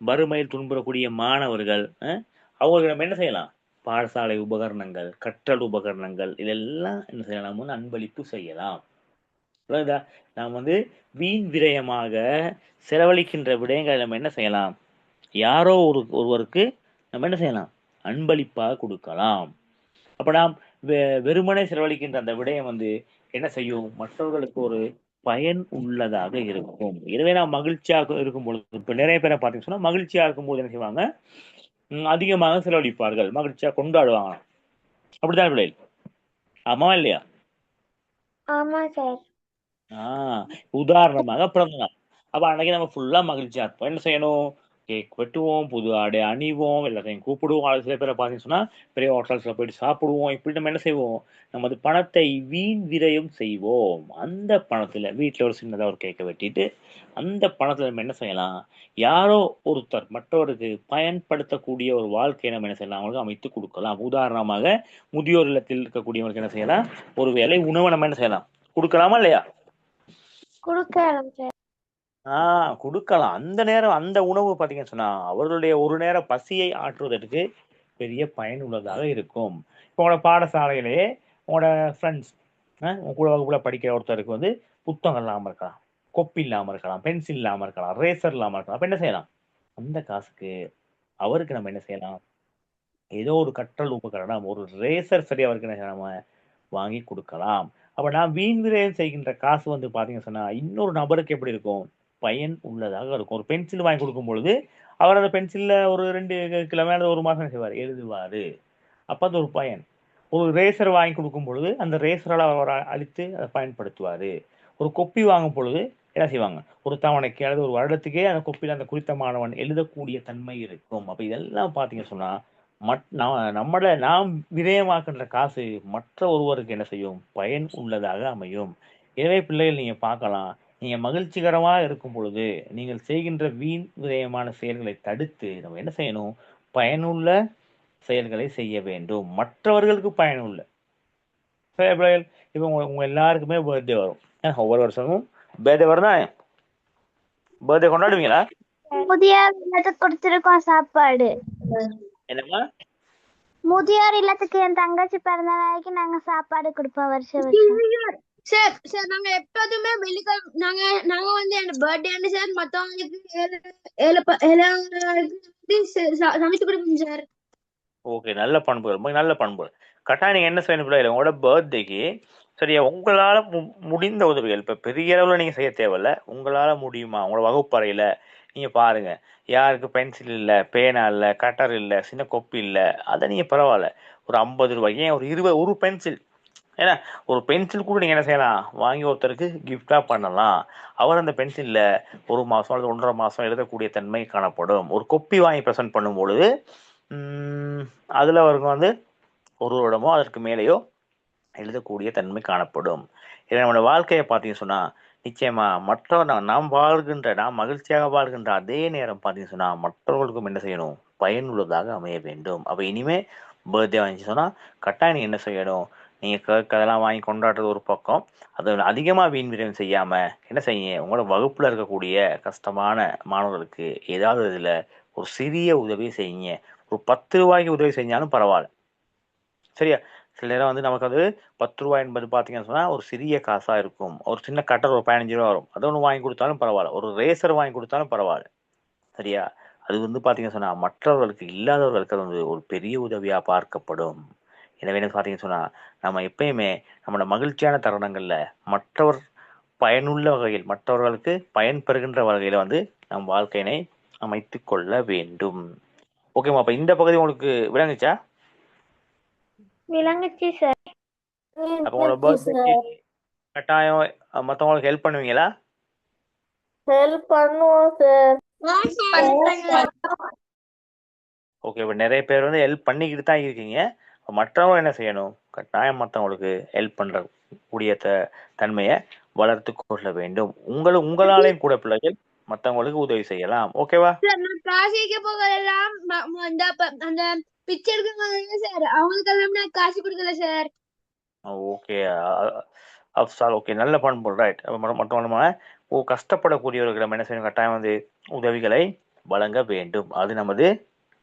வறுமையில் துன்புறக்கூடிய மாணவர்கள், அவங்களுக்கு நம்ம என்ன செய்யலாம், பாடசாலை உபகரணங்கள், கற்றல் உபகரணங்கள், இதெல்லாம் என்ன செய்யலாம், நம்ம வந்து அன்பளிப்பு செய்யலாம். நாம் வந்து வீண் விரயமாக செலவழிக்கின்ற விடயங்களை நம்ம என்ன செய்யலாம், யாரோ ஒருவருக்கு நம்ம என்ன செய்யலாம், அன்பளிப்பாக கொடுக்கலாம். அப்ப நாம் வெறுமனே செலவழிக்கின்ற அந்த விடயம் வந்து என்ன செய்யும், மற்றவர்களுக்கு ஒரு பயன் உள்ளதாக இருக்கும். எனவே நாம் மகிழ்ச்சியாக இருக்கும் பொழுது, இப்ப நிறைய பேரை பார்த்தீங்கன்னு சொன்னா மகிழ்ச்சியா இருக்கும் போது என்ன செய்வாங்க, அதிகமாக செலவழிப்பார்கள், மகிழ்ச்சியா கொண்டாடுவாங்க. அப்படித்தான் பிள்ளைகள், ஆமா இல்லையா? ஆமா சார். உதாரணமாக பிறந்தநாள், அப்ப அன்னைக்கு நம்ம ஃபுல்லா மகிழ்ச்சியா இருப்போம். என்ன செய்யணும், கேக் வெட்டுவோம், புது ஆடை அணிவோம், எல்லாத்தையும் கூப்பிடுவோம். அது சில பேரை பார்த்தீங்கன்னு சொன்னா பெரிய ஹோட்டல்ஸ்ல போயிட்டு சாப்பிடுவோம். இப்படி நம்ம என்ன செய்வோம், நமது பணத்தை வீண் விரயம் செய்வோம். அந்த பணத்துல வீட்டுல ஒரு சின்னதா ஒரு கேக்கை வெட்டிட்டு அந்த பணத்துல நம்ம என்ன செய்யலாம், யாரோ ஒருத்தர் மற்றவருக்கு பயன்படுத்தக்கூடிய ஒரு வாழ்க்கையை நம்ம என்ன செய்யலாம், அவங்களுக்கு அமைத்து கொடுக்கலாம். உதாரணமாக முதியோர் இல்லத்தில் இருக்கக்கூடியவங்களுக்கு என்ன செய்யலாம், ஒரு வேளை உணவை நம்ம என்ன செய்யலாம், கொடுக்கலாமா இல்லையா? கொடுக்கலாம் சார். கொடுக்கலாம். அந்த நேரம் அந்த உணவு பார்த்தீங்கன்னு சொன்னா அவர்களுடைய ஒரு நேர பசியை ஆற்றுவதற்கு பெரிய பயனுள்ளதாக இருக்கும். இப்போ உங்களோட பாடசாலையிலேயே உங்களோட ஃப்ரெண்ட்ஸ், உங்க கூட வகுப்புல படிக்கிற ஒருத்தருக்கு வந்து புத்தகம் இல்லாமல் இருக்கலாம், கொப்பி இல்லாமல் இருக்கலாம், பென்சில் இல்லாமல் இருக்கலாம், ரேசர் இல்லாமல் இருக்கலாம். அப்ப என்ன செய்யலாம், அந்த காசுக்கு அவருக்கு நம்ம என்ன செய்யலாம், ஏதோ ஒரு கற்றல் உபகரணம், ஒரு ரேசர் சரி அவருக்கு என்ன செய்யலாம், நம்ம வாங்கி கொடுக்கலாம். அப்ப நான் வீண் விரயம் செய்கின்ற காசு வந்து பாத்தீங்கன்னு சொன்னா இன்னொரு நபருக்கு எப்படி இருக்கும், பயன் உள்ளதாக இருக்கும். ஒரு பென்சில் வாங்கி கொடுக்கும் பொழுது அவர் அந்த பென்சில்ல ஒரு 2 கிலோமீட்டர் 1 மாசம் செய்வார், எழுதுவாரு. அப்ப அது ஒரு பயன். ஒரு ரேசர் வாங்கி கொடுக்கும் பொழுது அந்த ரேசரால் அவர் அழித்து அதை பயன்படுத்துவாரு. ஒரு கொப்பி வாங்கும் பொழுது என்ன செய்வாங்க, ஒரு தவணைக்கு அல்லது ஒரு வருடத்துக்கே அந்த கொப்பியில் அந்த குறித்த மாணவன் எழுதக்கூடிய தன்மை இருக்கும். அப்ப இதெல்லாம் பாத்தீங்கன்னு சொன்னா நம்மள நாம் விரயமாக்கின்ற காசு மற்ற ஒருவருக்கு என்ன செய்யும், பயன் உள்ளதாக அமையும். எனவே பிள்ளைகள் நீங்க பார்க்கலாம், நீங்க மகிழ்ச்சிகரமா இருக்கும் பொழுது நீங்கள் செய்கின்ற வீண் விரயமான செயல்களை தடுத்து நம்ம என்ன செய்யணும், பயனுள்ள செயல்களை செய்ய வேண்டும், மற்றவர்களுக்கு பயனுள்ள. சரி பிள்ளைகள், இப்போ உங்க எல்லாருக்குமே பர்த்டே வரும். ஒவ்வொரு வருஷமும் பர்த்டே வரும் தான். பர்த்டே கொண்டாடுவீங்களா? முதியோர் இல்லத்துக்கு கொடுத்திருக்கோம் சாப்பாடு. என்னம்மா? முதியோர் இல்லத்துக்கு என் தங்கச்சி பிறந்த நாளைக்கு நாங்க சாப்பாடு கொடுப்போம் வருஷம் வருஷம். சார் சார் நாங்க எப்போதுமே வெள்ளிக்கிழமை நாங்க வந்து என் பர்த்டே சார் மத்தவங்களுக்கு சமைச்சு கொடுப்போம் சார். ஓகே, நல்ல பண்புகள், ரொம்ப நல்ல பண்புகள். கட்டாயம் நீங்க என்ன செய்யணும் பிள்ளைகள், உங்களோட பர்த்டேக்கு சரியா உங்களால முடிந்த உதவிகள், இப்ப பெரிய அளவுல நீங்க செய்ய தேவையில்ல, உங்களால முடியுமா, உங்களோட வகுப்பறையில நீங்க பாருங்க, யாருக்கு பென்சில் இல்ல, பேனா இல்ல, கட்டர் இல்ல, சின்ன கொப்பி இல்ல, அதை நீங்க பரவாயில்ல ஒரு 50 ரூபாய்க்கு, ஏன் ஒரு 20 ஒரு பென்சில், ஏன்னா ஒரு பென்சில் கூட நீங்க என்ன செய்யலாம், வாங்கி ஒருத்தருக்கு கிஃப்டா பண்ணலாம். அவர் அந்த பென்சில்ல 1 மாசம் அல்லது 1.5 மாசம் எழுதக்கூடிய தன்மை காணப்படும். ஒரு கொப்பி வாங்கி ப்ரெசென்ட் பண்ணும் பொழுது அதுல அவருக்கு வந்து 1 வருடமோ அதற்கு மேலேயோ எழுதக்கூடிய தன்மை காணப்படும். இதை நம்மளோட வாழ்க்கையை பார்த்தீங்கன்னு சொன்னா நிச்சயமா மற்றவர் நாம் மகிழ்ச்சியாக வாழ்கின்ற அதே நேரம் பார்த்தீங்கன்னு சொன்னா மற்றவர்களுக்கும் என்ன செய்யணும், பயனுள்ளதாக அமைய வேண்டும். அப்ப இனிமே பர்த்டே வந்துச்சு சொன்னா கட்டாயம் நீங்க என்ன செய்யணும், நீங்க கேக் அதெல்லாம் வாங்கி கொண்டாடுறது ஒரு பக்கம், அது அதிகமா வீண் விரயம் செய்யாம என்ன செய்யுங்க, உங்களோட வகுப்புல இருக்கக்கூடிய கஷ்டமான மாணவர்களுக்கு ஏதாவது இதுல ஒரு சிறிய உதவி செய்யுங்க. ஒரு 10 ரூபாய்க்கு உதவி செஞ்சாலும் பரவாயில்ல. சரியா? சில நேரம் வந்து நமக்கு அது 10 ரூபாய் என்பது பார்த்தீங்கன்னு சொன்னா ஒரு சிறிய காசா இருக்கும். ஒரு சின்ன கட்டர் ஒரு 15 ரூபா வரும். அது ஒண்ணு வாங்கி கொடுத்தாலும் பரவாயில்ல. ஒரு ரேசர் வாங்கி கொடுத்தாலும் பரவாயில்ல. சரியா? அது வந்து பார்த்தீங்கன்னு சொன்னா மற்றவர்களுக்கு இல்லாதவர்களுக்கு அது வந்து ஒரு பெரிய உதவியா பார்க்கப்படும். எனவே என்ன பார்த்தீங்கன்னு சொன்னா நம்ம எப்பயுமே நம்மளோட மகிழ்ச்சியான தருணங்கள்ல மற்றவர் பயனுள்ள வகையில் மற்றவர்களுக்கு பயன் பெறுகின்ற வகையில வந்து நம் வாழ்க்கையினை அமைத்துக் கொள்ள வேண்டும். ஓகேமா? அப்ப இந்த பகுதி உங்களுக்கு விளங்குச்சா? விளங்குச்சு சார். அப்ப உங்களோட பர்த்டேக்கு கட்டாயம் மத்தவங்களுக்கு ஹெல்ப் பண்ணுவீங்களா? ஹெல்ப் பண்ணுவோம் சார். ஓகே. இப்ப நிறைய பேர் வந்து ஹெல்ப் பண்ணிக்கிட்டு தான் இருக்கீங்க. அப்ப மற்றவங்க என்ன செய்யணும்? கட்டாயம் மற்றவங்களுக்கு ஹெல்ப் பண்ற கூடிய தன்மையை வளர்த்து கொள்ள வேண்டும். உங்களாலையும் கூட பிள்ளைகள் மற்றவங்களுக்கு உதவி செய்யலாம். ஓகேவா? சார் நான் காசு வைக்க போகலாம் அந்த பிச்சை எடுக்க சார் அவங்களுக்கெல்லாம் நான் காசு கொடுக்கல சார். ஓகே. அப்சால் ஓகே. நல்ல பண்பு. ரைட். மற்றவங்க கஷ்டப்படக்கூடியவர்கள் நம்ம என்ன செய்யணும்? கட்டாயம் வந்து உதவிகளை வழங்க வேண்டும். அது நமது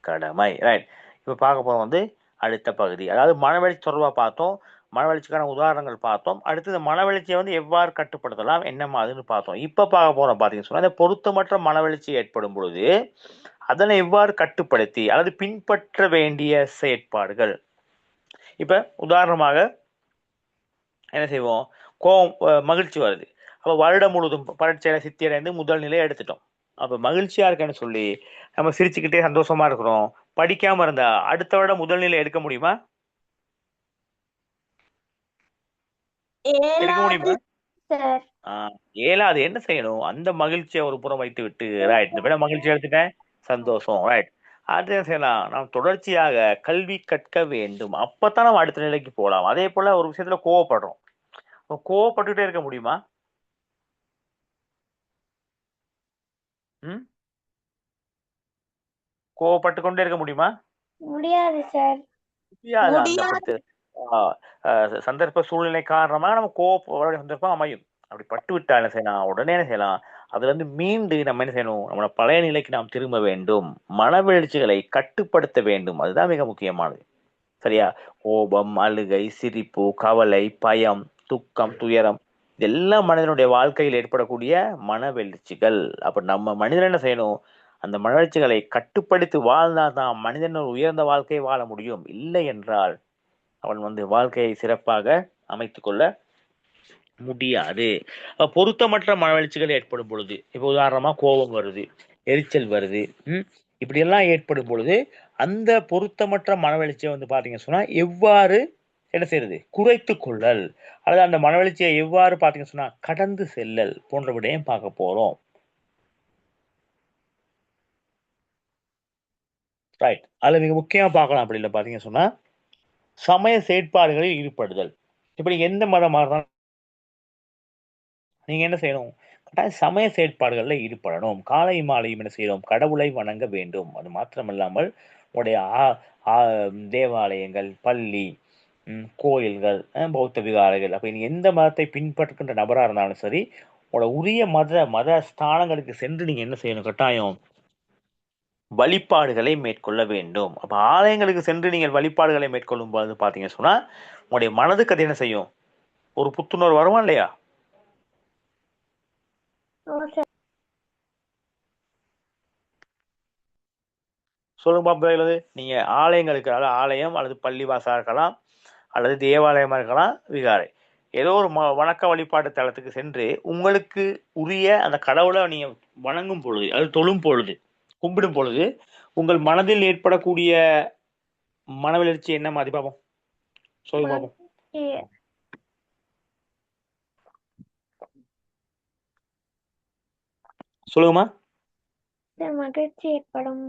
கடமை. ரைட். இப்போ பார்க்க போறோம் வந்து அடுத்த பகுதி. அதாவது மனவெழுச்சி தொடர்பாக பார்த்தோம். மனவெழுச்சிக்கான உதாரணங்கள் பார்த்தோம். அடுத்தது மனவெழுச்சியை வந்து எவ்வாறு கட்டுப்படுத்தலாம், என்ன மாதிரின்னு பார்த்தோம். இப்போ பார்க்க போறோம் பார்த்தீங்கன்னு சொன்னா இந்த பொருத்தமற்ற மனவெழுச்சி ஏற்படும் பொழுது அதனை எவ்வாறு கட்டுப்படுத்தி அல்லது பின்பற்ற வேண்டிய செயற்பாடுகள். இப்ப உதாரணமாக என்ன செய்வோம்? மகிழ்ச்சி வருது. அப்ப வருடம் முழுவதும் பரீட்சையில சித்தியடைந்து முதல் நிலை எடுத்துட்டோம். அப்ப மகிழ்ச்சியா இருக்கேன்னு சொல்லி நம்ம சிரிச்சுக்கிட்டே சந்தோஷமா இருக்கிறோம். படிக்காம இருந்தா அடுத்த வருடம் முதல் நிலை எடுக்க முடியுமா? எடுக்க முடியுமா? சார் ஏழாவது. என்ன செய்யணும்? அந்த மகிழ்ச்சியை ஒரு புறம் வைத்து விட்டு, ரைட், இந்த விட மகிழ்ச்சி எடுத்துட்டேன், சந்தோஷம், ரைட், அது என்ன செய்யலாம்? நாம் தொடர்ச்சியாக கல்வி கற்க வேண்டும். அப்பதான் நம்ம அடுத்த நிலைக்கு போகலாம். அதே போல ஒரு விஷயத்துல கோவப்படுறோம். கோவப்பட்டுட்டே இருக்க முடியுமா? ம் கோவப்பட்டு கொண்டே இருக்க முடியுமா? முடியாது சார். முடியாது. சந்தர்ப்ப சூழ்நிலை காரணமா நம்ம கோவப்பட சந்தர்ப்பம் அமையும். அப்படி பட்டு விட்டா என்ன செய்யலாம்? உடனே என்ன செய்யலாம்? அதுல இருந்து மீண்டு நம்ம என்ன செய்யணும்? நம்மளோட பழைய நிலைக்கு நாம் திரும்ப வேண்டும். மனவெழுச்சிகளை கட்டுப்படுத்த வேண்டும். அதுதான் மிக முக்கியமானது. சரியா? கோபம், அழுகை, சிரிப்பு, கவலை, பயம், துக்கம், துயரம் இதெல்லாம் மனிதனுடைய வாழ்க்கையில் ஏற்படக்கூடிய மனவெழுச்சிகள். அப்ப நம்ம மனிதன் என்ன செய்யணும்? அந்த மனவெழுச்சிகளை கட்டுப்படுத்தி வாழ்ந்தாதான் மனிதன் ஒரு உயர்ந்த வாழ்க்கையை வாழ முடியும். இல்லை என்றால் அவன் வந்து வாழ்க்கையை சிறப்பாக அமைத்துக் கொள்ள முடியாது. பொருத்தமற்ற மனவெழுச்சிகள் ஏற்படும் பொழுது, இப்ப உதாரணமா கோபம் வருது, எரிச்சல் வருது, இப்படி எல்லாம் ஏற்படும் பொழுது அந்த பொருத்தமற்ற மனவெழுச்சியை வந்து பாத்தீங்கன்னு சொன்னா எவ்வாறு என்ன செய்யறது? குறைத்து கொள்ளல், அல்லது அந்த மனவெழுச்சியை எவ்வாறு பாத்தீங்கன்னு சொன்னா கடந்து செல்லல் போன்ற விடயம் பார்க்க போறோம். ரைட். அதுல மிக முக்கியமா பார்க்கலாம். அப்படி இல்லை பாத்தீங்கன்னு சொன்னா சமய செயற்பாடுகளில் ஈடுபடுதல். இப்ப நீங்க எந்த மதமா இருந்தாலும் நீங்க என்ன செய்யணும்? கட்டாயம் சமய செயற்பாடுகள்ல ஈடுபடணும். காலை மாலையும் என்ன செய்யணும்? கடவுளை வணங்க வேண்டும். அது மாத்திரமல்லாமல் உங்களுடைய தேவாலயங்கள், பள்ளி, கோயில்கள், பௌத்த விகாரைகள், அப்ப நீங்க எந்த மதத்தை பின்பற்றுகின்ற நபரா இருந்தாலும் சரி, உங்களோட உரிய மத ஸ்தானங்களுக்கு சென்று நீங்க என்ன செய்யணும்? கட்டாயம் வழிபாடுகளை மேற்கொள்ள வேண்டும். அப்ப ஆலயங்களுக்கு சென்று நீங்கள் வழிபாடுகளை மேற்கொள்ளும் போது பாத்தீங்கன்னு சொன்னா உங்களுடைய மனதுக்கு அது என்ன செய்யும்? ஒரு புத்துணர்வு வருமா இல்லையா? சொல்லுங்க பாப்பா. நீங்க ஆலயங்களுக்கு, அதாவது ஆலயம் அல்லது பள்ளிவாசா இருக்கலாம், அல்லது தேவாலயமா இருக்கலாம், விகாரை, ஏதோ ஒரு வணக்க வழிபாட்டு தளத்துக்கு சென்று உங்களுக்கு உரிய அந்த கடவுளை நீங்க வணங்கும் பொழுது, அது தொழும் பொழுது, கும்பிடும் பொழுது உங்கள் மனதில் ஏற்படக்கூடிய மனவெழுச்சி என்ன மாதிரி பார்ப்போம்? சொல்லுங்க பாப்போம். சொல்லுங்கம்மா. மகிழ்ச்சி ஏற்படும்,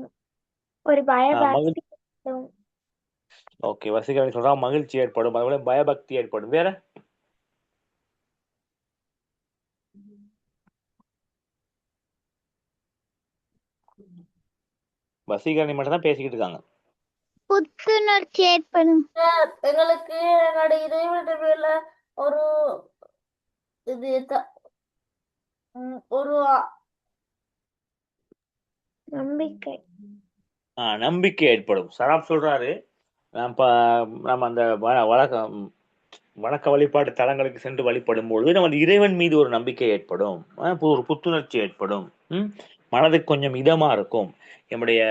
ஒரு பயபக்தி ஏற்படும். ஓகே, வசீகரணி சொல்றா மகிழ்ச்சி ஏற்படும், அதுபோல பயபக்தி ஏற்படும். வேற வசீகரணி மட்டும் தான் பேசிக்கிட்டு இருக்காங்க. புத்துணர்ச்சி ஏற்படும். சார் எங்களுக்கு என்னோட இறைவன் மேல ஒரு இது ஒரு நம்பிக்கை. நம்பிக்கை ஏற்படும். சராப் சொல்றாரு, நம்ம அந்த வணக்க வழிபாட்டு தலங்களுக்கு சென்று வழிபடும் பொழுது நம்ம இறைவன் மீது ஒரு நம்பிக்கை ஏற்படும், ஒரு புத்துணர்ச்சி ஏற்படும், மனதுக்கு கொஞ்சம் இதமா இருக்கும், நம்முடைய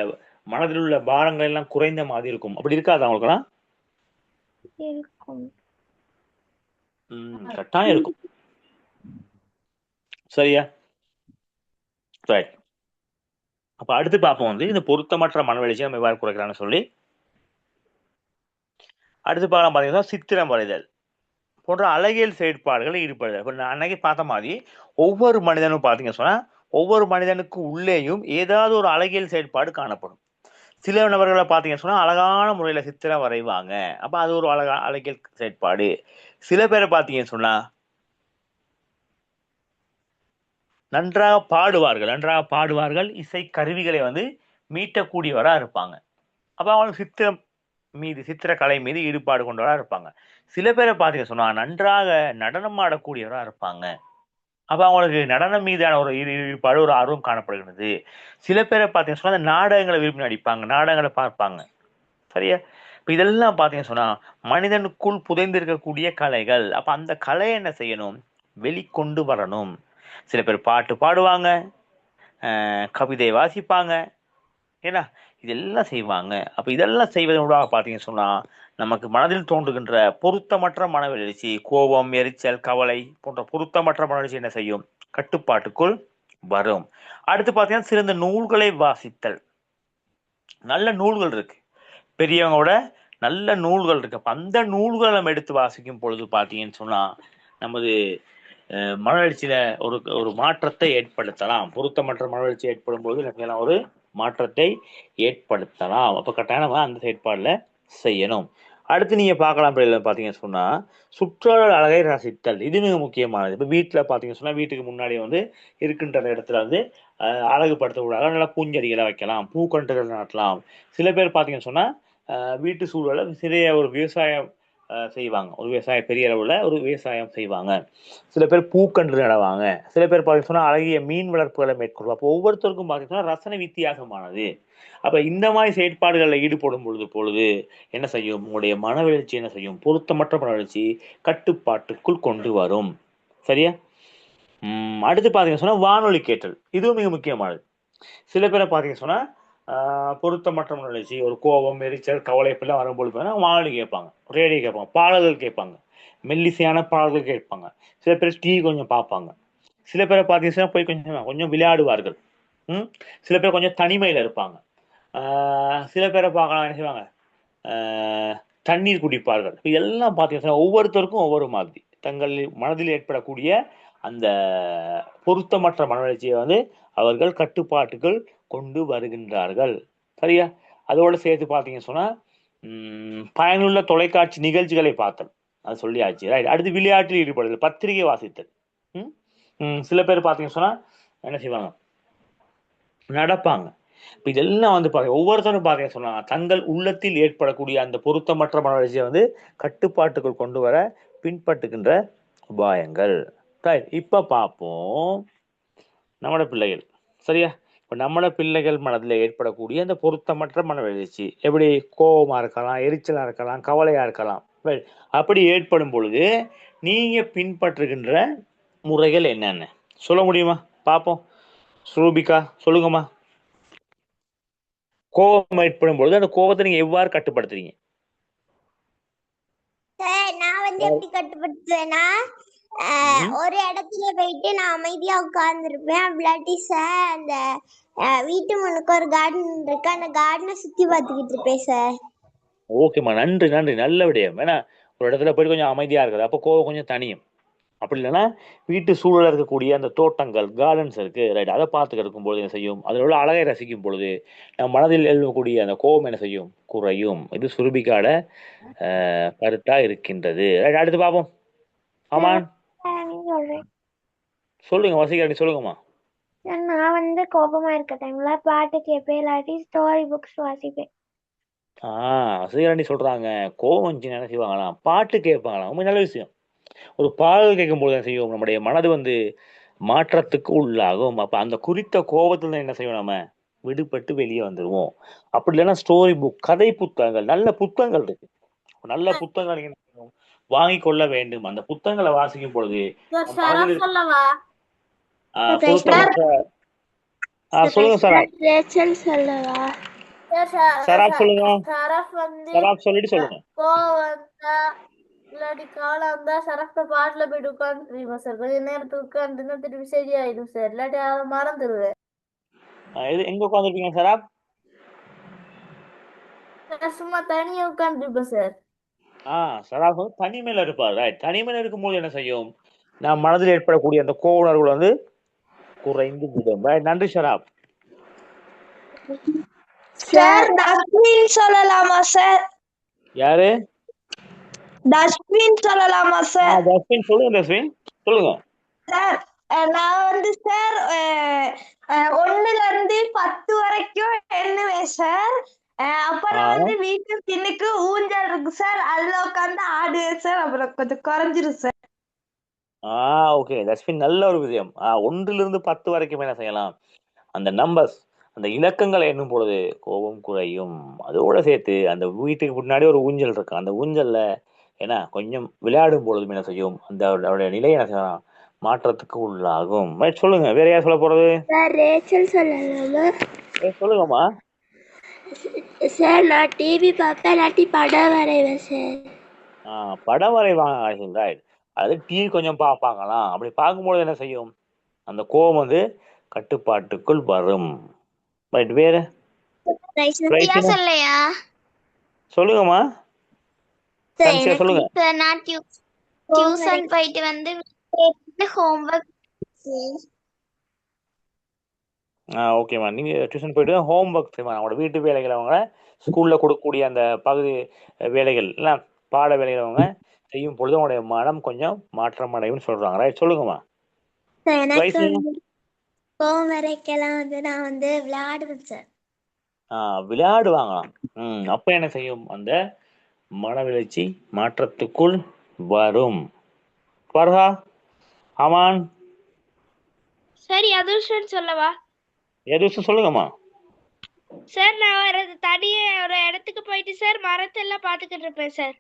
மனதில் உள்ள பாரங்கள் எல்லாம் குறைந்த மாதிரி இருக்கும். அப்படி இருக்காது அவங்களுக்கெல்லாம்? இருக்கும். கட்டாயம் இருக்கும். சரியா? ரைட். அப்ப அடுத்து பார்ப்போம் இந்த பொருத்தமற்ற மனவெளிச்சியை நம்ம எவ்வாறு குறைக்கலாம்னு சொல்லி. அடுத்து பார்க்கலாம் பாத்தீங்கன்னா சித்திரம் வரைதல் போன்ற அழகியல் செயற்பாடுகளை ஈடுபடுதல். இப்ப நான் அன்னைக்கு பார்த்த மாதிரி ஒவ்வொரு மனிதனும் பாத்தீங்க சொன்னா ஒவ்வொரு மனிதனுக்கு உள்ளேயும் ஏதாவது ஒரு அழகியல் செயற்பாடு காணப்படும். சில நபர்களை பாத்தீங்கன்னு சொன்னா அழகான முறையில சித்திரம் வரைவாங்க, அப்ப அது ஒரு அழகியல் செயற்பாடு. சில பேரை பாத்தீங்கன்னு சொன்னா நன்றாக பாடுவார்கள், இசை கருவிகளை மீட்டக்கூடியவரா இருப்பாங்க, அப்ப அவங்களுக்கு சித்திரக்கலை மீது ஈடுபாடு கொண்டவரா இருப்பாங்க. சில பேரை பாத்தீங்க சொன்னா நன்றாக நடனம் ஆடக்கூடியவரா இருப்பாங்க, அப்ப அவங்களுக்கு நடனம் மீதான ஒரு ஈடுபாடு, ஒரு ஆர்வம் காணப்படுகிறது. சில பேரை பாத்தீங்க சொன்னா நாடகங்களை விரும்பி நடிப்பாங்க, நாடகங்களை பார்ப்பாங்க. சரியா? இப்ப இதெல்லாம் பாத்தீங்க சொன்னா மனிதனுக்குள் புதைந்திருக்கக்கூடிய கலைகள். அப்ப அந்த கலையை என்ன செய்யணும்? வெளிக்கொண்டு வரணும். சில பேர் பாட்டு பாடுவாங்க, கவிதை வாசிப்பாங்க, ஏன்னா இதெல்லாம் செய்வாங்க. அப்ப இதெல்லாம் செய்வதனூடாக பாத்தீங்கன்னு சொன்னா நமக்கு மனதில் தோன்றுகின்ற பொருத்தமற்ற மனவெழுச்சி, கோபம், எரிச்சல், கவலை போன்ற பொருத்தமற்ற மனவெழுச்சி என்ன செய்யும்? கட்டுப்பாட்டுக்குள் வரும். அடுத்து பாத்தீங்கன்னா சிறந்த நூல்களை வாசித்தல். நல்ல நூல்கள் இருக்கு, பெரியவங்களோட நல்ல நூல்கள் இருக்கு. அப்ப அந்த நூல்களை நம்ம எடுத்து வாசிக்கும் பொழுது பாத்தீங்கன்னு சொன்னா நமது மனவெழுச்சியில ஒரு மாற்றத்தை ஏற்படுத்தலாம். பொருத்தமற்ற மனவெழுச்சி ஏற்படும் போது ஒரு மாற்றத்தை ஏற்படுத்தலாம். அப்ப கட்டாயமா அந்த செயற்பாடுல செய்யணும். அடுத்து நீங்க பார்க்கலாம் பாத்தீங்கன்னு சொன்னா சுற்றுலா அழகை ரசித்தல். இது மிக முக்கியமானது. இப்ப வீட்டுல பாத்தீங்கன்னு சொன்னா வீட்டுக்கு முன்னாடி இருக்கின்ற இடத்துல அழகுபடுத்தக்கூடாது, நல்லா பூஞ்செடிகளை வைக்கலாம், பூக்கன்றுகள் நாட்டலாம். சில பேர் பாத்தீங்கன்னு சொன்னா வீட்டு சூழல சிறிய ஒரு விவசாயம் செய்வாங்க, ஒரு பெரிய அளவுல ஒரு விவசாயம் செய்வாங்க. சில பேர் பூக்கன்று நடுவாங்க. சில பேர் பாத்தீங்கன்னா சொன்னா அழகிய மீன் வளர்ப்புகளை மேற்கொள்வாங்க. அப்போ ஒவ்வொருத்தருக்கும் பாத்தீங்கன்னா ரசனை வித்தியாசமானது. அப்ப இந்த மாதிரி செயற்பாடுகளில் ஈடுபடும் பொழுது என்ன செய்யும்? உங்களுடைய மனவெழுச்சி என்ன செய்யும்? பொருத்தமற்ற மனவெழுச்சி கட்டுப்பாட்டுக்குள் கொண்டு வரும். சரியா? அடுத்து பாத்தீங்கன்னா சொன்னா வானொலி கேட்டல். இதுவும் மிக முக்கியமானது. சில பேரை பாத்தீங்கன்னா சொன்னா பொருத்தமற்ற மனவெழுச்சி, ஒரு கோபம், எரிச்சல், கவலை இப்பெல்லாம் வரும்பொழுது வானொலி கேட்பாங்க, ரேடியோ கேட்பாங்க, பாடல்கள் கேட்பாங்க, மெல்லிசையான பாடல்கள் கேட்பாங்க. சில பேர் டிவி கொஞ்சம் பார்ப்பாங்க. சில பேரை பார்த்தீங்கன்னா போய் கொஞ்சம் விளையாடுவார்கள். சில பேர் கொஞ்சம் தனிமையில இருப்பாங்க. சில பேரை பார்க்கலாம் என்ன செய்வாங்க? தண்ணீர் குடிப்பார்கள். இதெல்லாம் பார்த்தீங்கன்னா ஒவ்வொருத்தருக்கும் ஒவ்வொரு மாதிரி தங்கள் மனதில் ஏற்படக்கூடிய அந்த பொருத்தமற்ற மனவெழுச்சியை அவர்கள் கட்டுப்பாட்டுகள் கொண்டு வருகின்றார்கள். சரியா? அதோட சேர்த்து பார்த்தீங்கன்னு சொன்னா பயனுள்ள தொலைக்காட்சி நிகழ்ச்சிகளை பார்த்தல், அது சொல்லியாச்சு. ரைட். அடுத்து விளையாட்டில் ஈடுபடுதல், பத்திரிகை வாசித்தல். சில பேர் பார்த்தீங்கன்னு சொன்னா என்ன செய்வாங்க? நடப்பாங்க. இப்ப இதெல்லாம் ஒவ்வொருத்தரும் பார்த்தீங்கன்னு சொன்னா தங்கள் உள்ளத்தில் ஏற்படக்கூடிய அந்த பொருத்தமற்ற மனவெழுச்சியை கட்டுப்பாட்டுக்குள் கொண்டு வர பின்பற்றுகின்ற உபாயங்கள். ரைட். இப்ப பார்ப்போம் நம்மளோட பிள்ளைகள். சரியா? இப்ப நம்மளோட பிள்ளைகள் மனதில் ஏற்படக்கூடிய அந்த பொருத்தமற்ற மனவெழுச்சி எப்படி? கோபமா இருக்கலாம், எரிச்சலா இருக்கலாம், கவலையா இருக்கலாம். அப்படி ஏற்படும் பொழுது நீங்க பின்பற்றுகின்ற முறைகள் என்னென்ன சொல்ல முடியுமா? பார்ப்போம். ஸ்ரூபிகா சொல்லுங்கம்மா. கோபம் ஏற்படும் பொழுது அந்த கோபத்தை நீங்க எவ்வாறு கட்டுப்படுத்துறீங்க? நான் எப்படி கட்டுப்படுத்துவேன்னா ஒரு இடத்துல போயிட்டு நான் அமைதியா உட்கார்ந்துருப்பேன். இல்லாட்டி சார் அந்த வீட்டு முன்னுக்கு ஒரு கார்டன் இருக்கு, அந்த கார்டனை சுத்தி பார்த்துக்கிட்டு இருப்பேன் சார். ஓகேம்மா, நன்றி நன்றி, நல்ல விடயம். ஏன்னா ஒரு இடத்துல போயிட்டு கொஞ்சம் அமைதியா இருக்குது, அப்போ கோவம் கொஞ்சம் தனியும். அப்படி இல்லைன்னா வீட்டு சூழல இருக்கக்கூடிய அந்த தோட்டங்கள், கார்டன்ஸ் இருக்கு, ரைட், அதை பார்த்துக்க இருக்கும்பொழுது என்ன செய்யும்? அதில் உள்ள அழகை ரசிக்கும் பொழுது நம்ம மனதில் எழுதக்கூடிய அந்த கோபம் என்ன செய்யும்? குறையும். இது சுருபிக்காட கருத்தா இருக்கின்றது. ரைட். அடுத்து பார்ப்போம். ஆமாம் சொல்லுங்க வசீகரணி, சொல்லுங்கம்மா. நான் கோபமா இருக்க டைம்ல பாட்டு கேட்பேன், இல்லாட்டி ஸ்டோரி புக்ஸ் வாசிப்பேன். ஸ்ரீகரணி சொல்றாங்க கோவம் வந்துச்சுன்னா என்ன செய்வாங்களாம், பாட்டு கேட்பாங்களாம். ரொம்ப நல்ல விஷயம். ஒரு பாடல் கேட்கும்போது என்ன செய்யும், நம்முடைய மனது வந்து மாற்றத்துக்கு உள்ளாகும். அப்ப அந்த குறித்த கோபத்துல என்ன செய்வோம், நம்ம விடுபட்டு வெளியே வந்துருவோம். அப்படி இல்லைன்னா ஸ்டோரி புக், கதை புத்தகங்கள், நல்ல புத்தகங்கள் இருக்கு. நல்ல புத்தகங்கள் நீங்க என்ன செய்யணும், வாங்கிக் கொள்ள வேண்டும். அந்த புத்தகங்களை வாசிக்கும் பொழுது சார் நம் மனதில் ஷரஃப் இருக்க சொல்லவா? பொருத்தமற்ற சொல்லுங்க சார். ரேச்சல் சொல்லவா? சார் சராப் சொல்லுங்க. ஷரஃப் வந்து சராப் சொல்லிட்டு சொல்லுங்க. கோவம் வந்தா இல்லாட்டி காலம் வந்தா ஷரஃப்ட பாட்டுல போயிட்டு உட்காந்துருவா சார். கொஞ்ச நேரத்துக்கு உட்காந்துன்னா திருப்பி சரியாயிடும் சார். இல்லாட்டி அதை மறந்துடுவேன். எங்க உட்காந்துருப்பீங்க சராப்? சார் சும்மா தனியா உட்காந்துருப்பேன் சார். சராப் வந்து தனிமையில இருப்பார். ரைட். தனிமையில இருக்கும்போது என்ன செய்யும், நம் மனதில் ஏற்படக்கூடிய அந்த கோவ உணர்வுகள் வந்து குறைந்து விடும். ரைட். நன்றி ஷராப். சார் டஸ்ட்பின் சொல்லலாமா சார்? யாரு? டஸ்ட்பின் சொல்லலாமா சார்? தஸ்வின் சொல்லுங்க. தஸ்வின் சொல்லுங்க. சார் நான் வந்து சார் 1ல இருந்து 10 வரைக்கும் எண்ணுவேன் சார். அப்புறம் வந்து வீட்டு பின்னுக்கு ஊஞ்சல் இருக்கு சார், அதுல உட்காந்து ஆடுவேன் சார். அப்புறம் கொஞ்சம் குறைஞ்சிரும் சார். ஓகே. தஸ்வின் நல்ல ஒரு விஷயம். 1லிருந்து 10 வரைக்கும் என்ன செய்யலாம், அந்த நம்பர்ஸ், அந்த இலக்கங்களை எண்ணும் பொழுது கோபம் குறையும். அதோட சேர்த்து அந்த வீட்டுக்கு முன்னாடி ஒரு ஊஞ்சல் இருக்கு. அந்த ஊஞ்சல்ல ஏன்னா கொஞ்சம் விளையாடும் பொழுதும் என்ன செய்யும், அந்த அவருடைய நிலை என்ன செய்யலாம், மாற்றத்துக்கு உள்ளாகும். ரைட். சொல்லுங்க. வேற யார் சொல்ல போறது? சார் ரேச்சல் சொல்லலாமா? சொல்லுங்கம்மா. சார் நான் டிவி பார்ப்பேன், இல்லாட்டி படம் வரைவேன் சார். படம் வரைவாங்க. ரைட். அது டிவி கொஞ்சம் பார்ப்பாங்களாம். அப்படி பார்க்கும்போது என்ன செய்யும், அந்த கோபம் வந்து கட்டுப்பாட்டுக்குள் வரும். ரைட். வேற சொல்லையா சொல்லுங்கம்மா. சன்சியா சொல்லுங்க. நான் டியூஷன் போயிட்டு வந்து ஹோம்ஒர்க் ஓகேம்மா. நீங்க டியூஷன் போயிட்டு ஹோம் ஒர்க் செய்வாங்க. அவங்களோட வீட்டு வேலைகள் அவங்க ஸ்கூல்ல கொடுக்கக்கூடிய அந்த பகுதி வேலைகள் எல்லாம் பாட வேலைகள் அவங்க செய்யும் பொழுது அவங்களுடைய மனம் கொஞ்சம் மாற்றம் அடையும்னு சொல்றாங்க. ரைட். சொல்லுங்கம்மா. எனக்கு கோவம் வரைக்கெல்லாம் வந்து நான் வந்து விளையாடுவேன் சார். விளையாடுவாங்களாம். அப்ப என்ன செய்யும், அந்த மனவெழுச்சி மாற்றத்துக்குள் வரும். பர்ஹா, அமான், சரி அதுஷன் சொல்லவா? எதுவும் சொல்லுங்கம்மா. சார் நான் தனியா ஒரு இடத்துக்கு போயிட்டு சார் மரத்தெல்லாம் பாத்துக்கிட்டு இருப்பேன் சார்.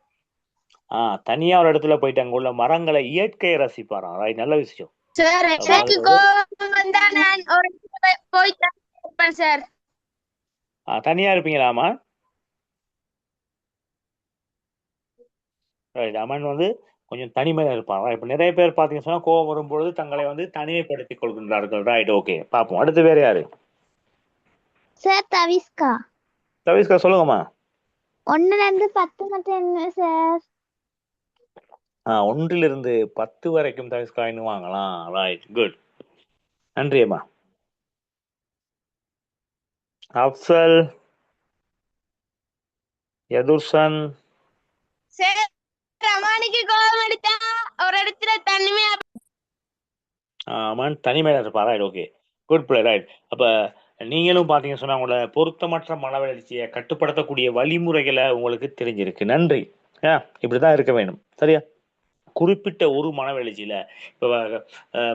தனியா ஒரு இடத்துல போயிட்டு அங்க உள்ள மரங்களை, இயற்கையை ரசிப்பாராம். ரைட். நல்ல விஷயம். சார் எனக்கு கோபம் வந்தா நான் ஒரு இடத்துல போயிட்டு இருப்பேன் சார். தனியா இருப்பீங்களாமா? ரைட். அமன் வந்து கொஞ்சம் தனிமையில இருப்பாங்க. இப்ப நிறைய பேர் பாத்தீங்கன்னா சொன்னா கோபம் வரும்பொழுது தங்களை வந்து தனிமைப்படுத்திக் கொள்கின்றார்கள். ரைட். ஓகே. பாப்போம். அடுத்து வேற யாரு? சார் தவிஸ்கா. தவிஸ்கா சொல்லுங்கம்மா. 1ல இருந்து 10 மட்டும் என்ன சார்? 1லிருந்து 10 வரைக்கும் தவிஸ்கா எண்ணுவாங்களாம். ரைட். குட். நன்றி அம்மா. அப்சல், யதுர்சன். சார் அம்மானுக்கு கோபம் எடுத்தா ஒரு இடத்துல தனிமையா அமன் தனிமையில இருப்பா. Right. Okay. Good play. Right. அப்ப நீங்களும் பாத்தீங்கன்னு சொன்னா உங்களோட பொருத்தமற்ற மனவளர்ச்சியை கட்டுப்படுத்தக்கூடிய வழிமுறைகளை உங்களுக்கு தெரிஞ்சிருக்கு. நன்றி. இப்படிதான் இருக்க வேண்டும். சரியா? குறிப்பிட்ட ஒரு மனவெழுச்சியில இப்போ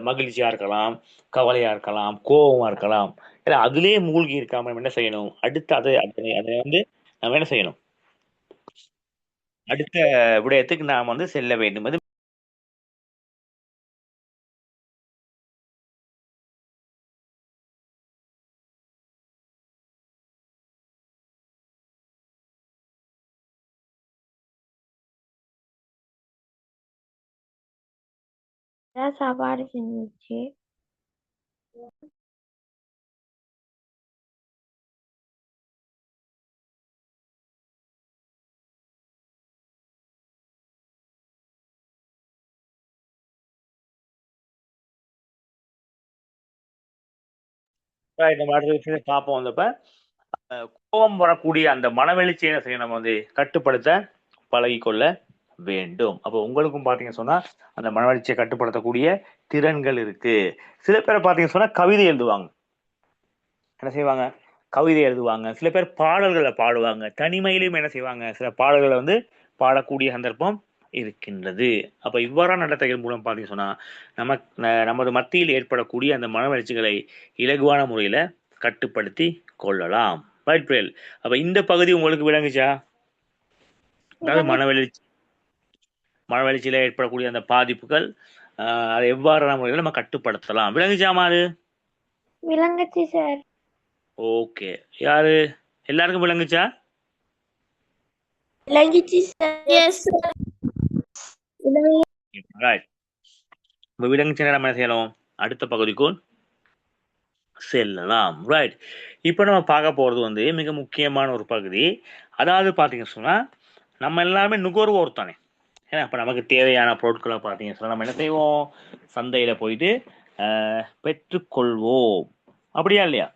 மகிழ்ச்சியா இருக்கலாம், கவலையா இருக்கலாம், கோபமா இருக்கலாம். ஏன்னா அதுலயே மூழ்கி இருக்காம நம்ம என்ன செய்யணும், அடுத்து அதை வந்து நம்ம என்ன செய்யணும், அடுத்த விடயத்துக்கு நாம் வந்து செல்ல வேண்டும். அது சாப்பாடு செஞ்சிச்சு. நம்ம அடுத்த விஷயத்தை பார்ப்போம். வந்தப்ப கோபம் வரக்கூடிய அந்த மனவெழுச்சியை என்ன செய்யணும், நம்ம வந்து கட்டுப்படுத்த பழகிக்கொள்ள வேண்டும். அப்போ உங்களுக்கும் பாத்தீங்கன்னு சொன்னா அந்த மனவெழுச்சியை கட்டுப்படுத்தக்கூடிய திறன்கள் இருக்கு. சில பேரை பாத்தீங்கன்னு சொன்னா கவிதை எழுதுவாங்க. என்ன செய்வாங்க, கவிதை எழுதுவாங்க, சில பேர் பாடல்களை பாடுவாங்க, தனிமையிலும் என்ன செய்வாங்க, சில பாடல்களை வந்து பாடக்கூடிய சந்தர்ப்பம் இருக்கின்றது. அப்ப இவ்வாறான நடத்தைகள் மூலம் பார்த்தீங்கன்னு சொன்னா நமது மத்தியில் ஏற்படக்கூடிய அந்த மனவளர்ச்சிகளை இலகுவான முறையில கட்டுப்படுத்தி கொள்ளலாம். ரைட் பிரியல். அப்ப இந்த பகுதி உங்களுக்கு விளங்குச்சா? அதாவது மனவளர்ச்சியில ஏற்படக்கூடிய அந்த பாதிப்புகள் அதை எவ்வாறான முறையில் நம்ம கட்டுப்படுத்தலாம். விளங்குச்சாமா அது? விளங்குச்சு சார். ஓகே, யாரு எல்லாருக்கும் விளங்குச்சா? விளங்கிச்சு சார். Yes sir. ரைட். இப்போ விளங்குச்சுன்னா நம்ம என்ன செய்யணும்? அடுத்த பகுதிக்குள் செல்லலாம். ரைட். இப்போ நம்ம பார்க்க போறது வந்து மிக முக்கியமான ஒரு பகுதி. அதாவது பார்த்தீங்கன்னு சொன்னா நம்ம எல்லாமே நுகர்வோர் தானே. ஏன்னா இப்போ நமக்கு தேவையான பொருட்களை பார்த்தீங்கன்னு சொன்னா நம்ம என்ன செய்வோம்? சந்தையில போயிட்டு பெற்றுக்கொள்வோம். அப்படியா இல்லையா?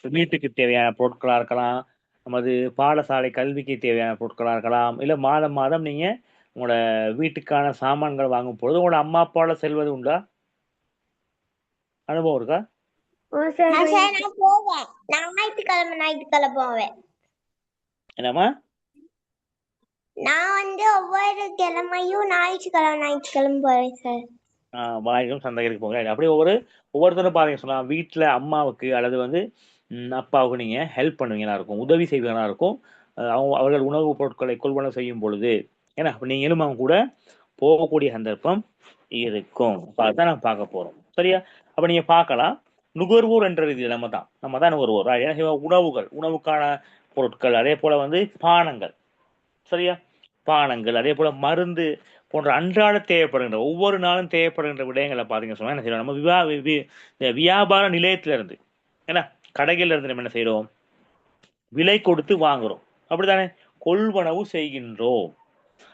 வீட்டுக்கு தேவையான பொருட்களா இருக்கலாம், நமது பாடசாலை கல்விக்கு தேவையான பொருட்களா இருக்கலாம், இல்ல மாதம் மாதம் நீங்க உங்களோட வீட்டுக்கான சாமான்கள் வாங்கும் பொழுது உங்களோட அம்மா அப்பாவோட செல்வது உண்டா? அனுபவம் இருக்கா? நான் போவேன். நான் ஞாயிற்றுக்கிழமை போவேன். என்னம்மா? நான் வந்து ஒவ்வொரு கிழமையும் ஞாயிற்றுக்கிழமை போவேன் சார். வாய்க்கும் சந்தைகளுக்கு போங்க. அப்படி ஒவ்வொருத்தரும் பாருங்க சொன்னா வீட்டுல அம்மாவுக்கு அல்லது வந்து அப்பாவுக்கு நீங்க ஹெல்ப் பண்ணுவீங்களா இருக்கும், உதவி செய்வீங்களா இருக்கும். அவர்கள் உணவுப் பொருட்களை கொள்வனவு செய்யும் பொழுது ஏன்னா நீங்களும் அவங்க கூட போகக்கூடிய சந்தர்ப்பம் இருக்கும். அதுதான் நம்ம பார்க்க போறோம். சரியா? அப்ப நீங்க பார்க்கலாம், நுகர்வோர் என்ற ரீதியில் நம்ம தான் நுகர்வோர். என்ன செய்வோம்? உணவுக்கான பொருட்கள், அதே போல வந்து பானங்கள், சரியா, பானங்கள், அதே போல மருந்து போன்ற அன்றாட தேவைப்படுகின்ற ஒவ்வொரு நாளும் தேவைப்படுகின்ற விடயங்களை பார்த்தீங்க சொன்னா என்ன செய்யறோம்? நம்ம வியாபார நிலையத்தில இருந்து ஏன்னா கடைகள்ல இருந்து நம்ம என்ன செய்யறோம்? விலை கொடுத்து வாங்குறோம். அப்படித்தானே? கொள்வனவு செய்கின்றோம்.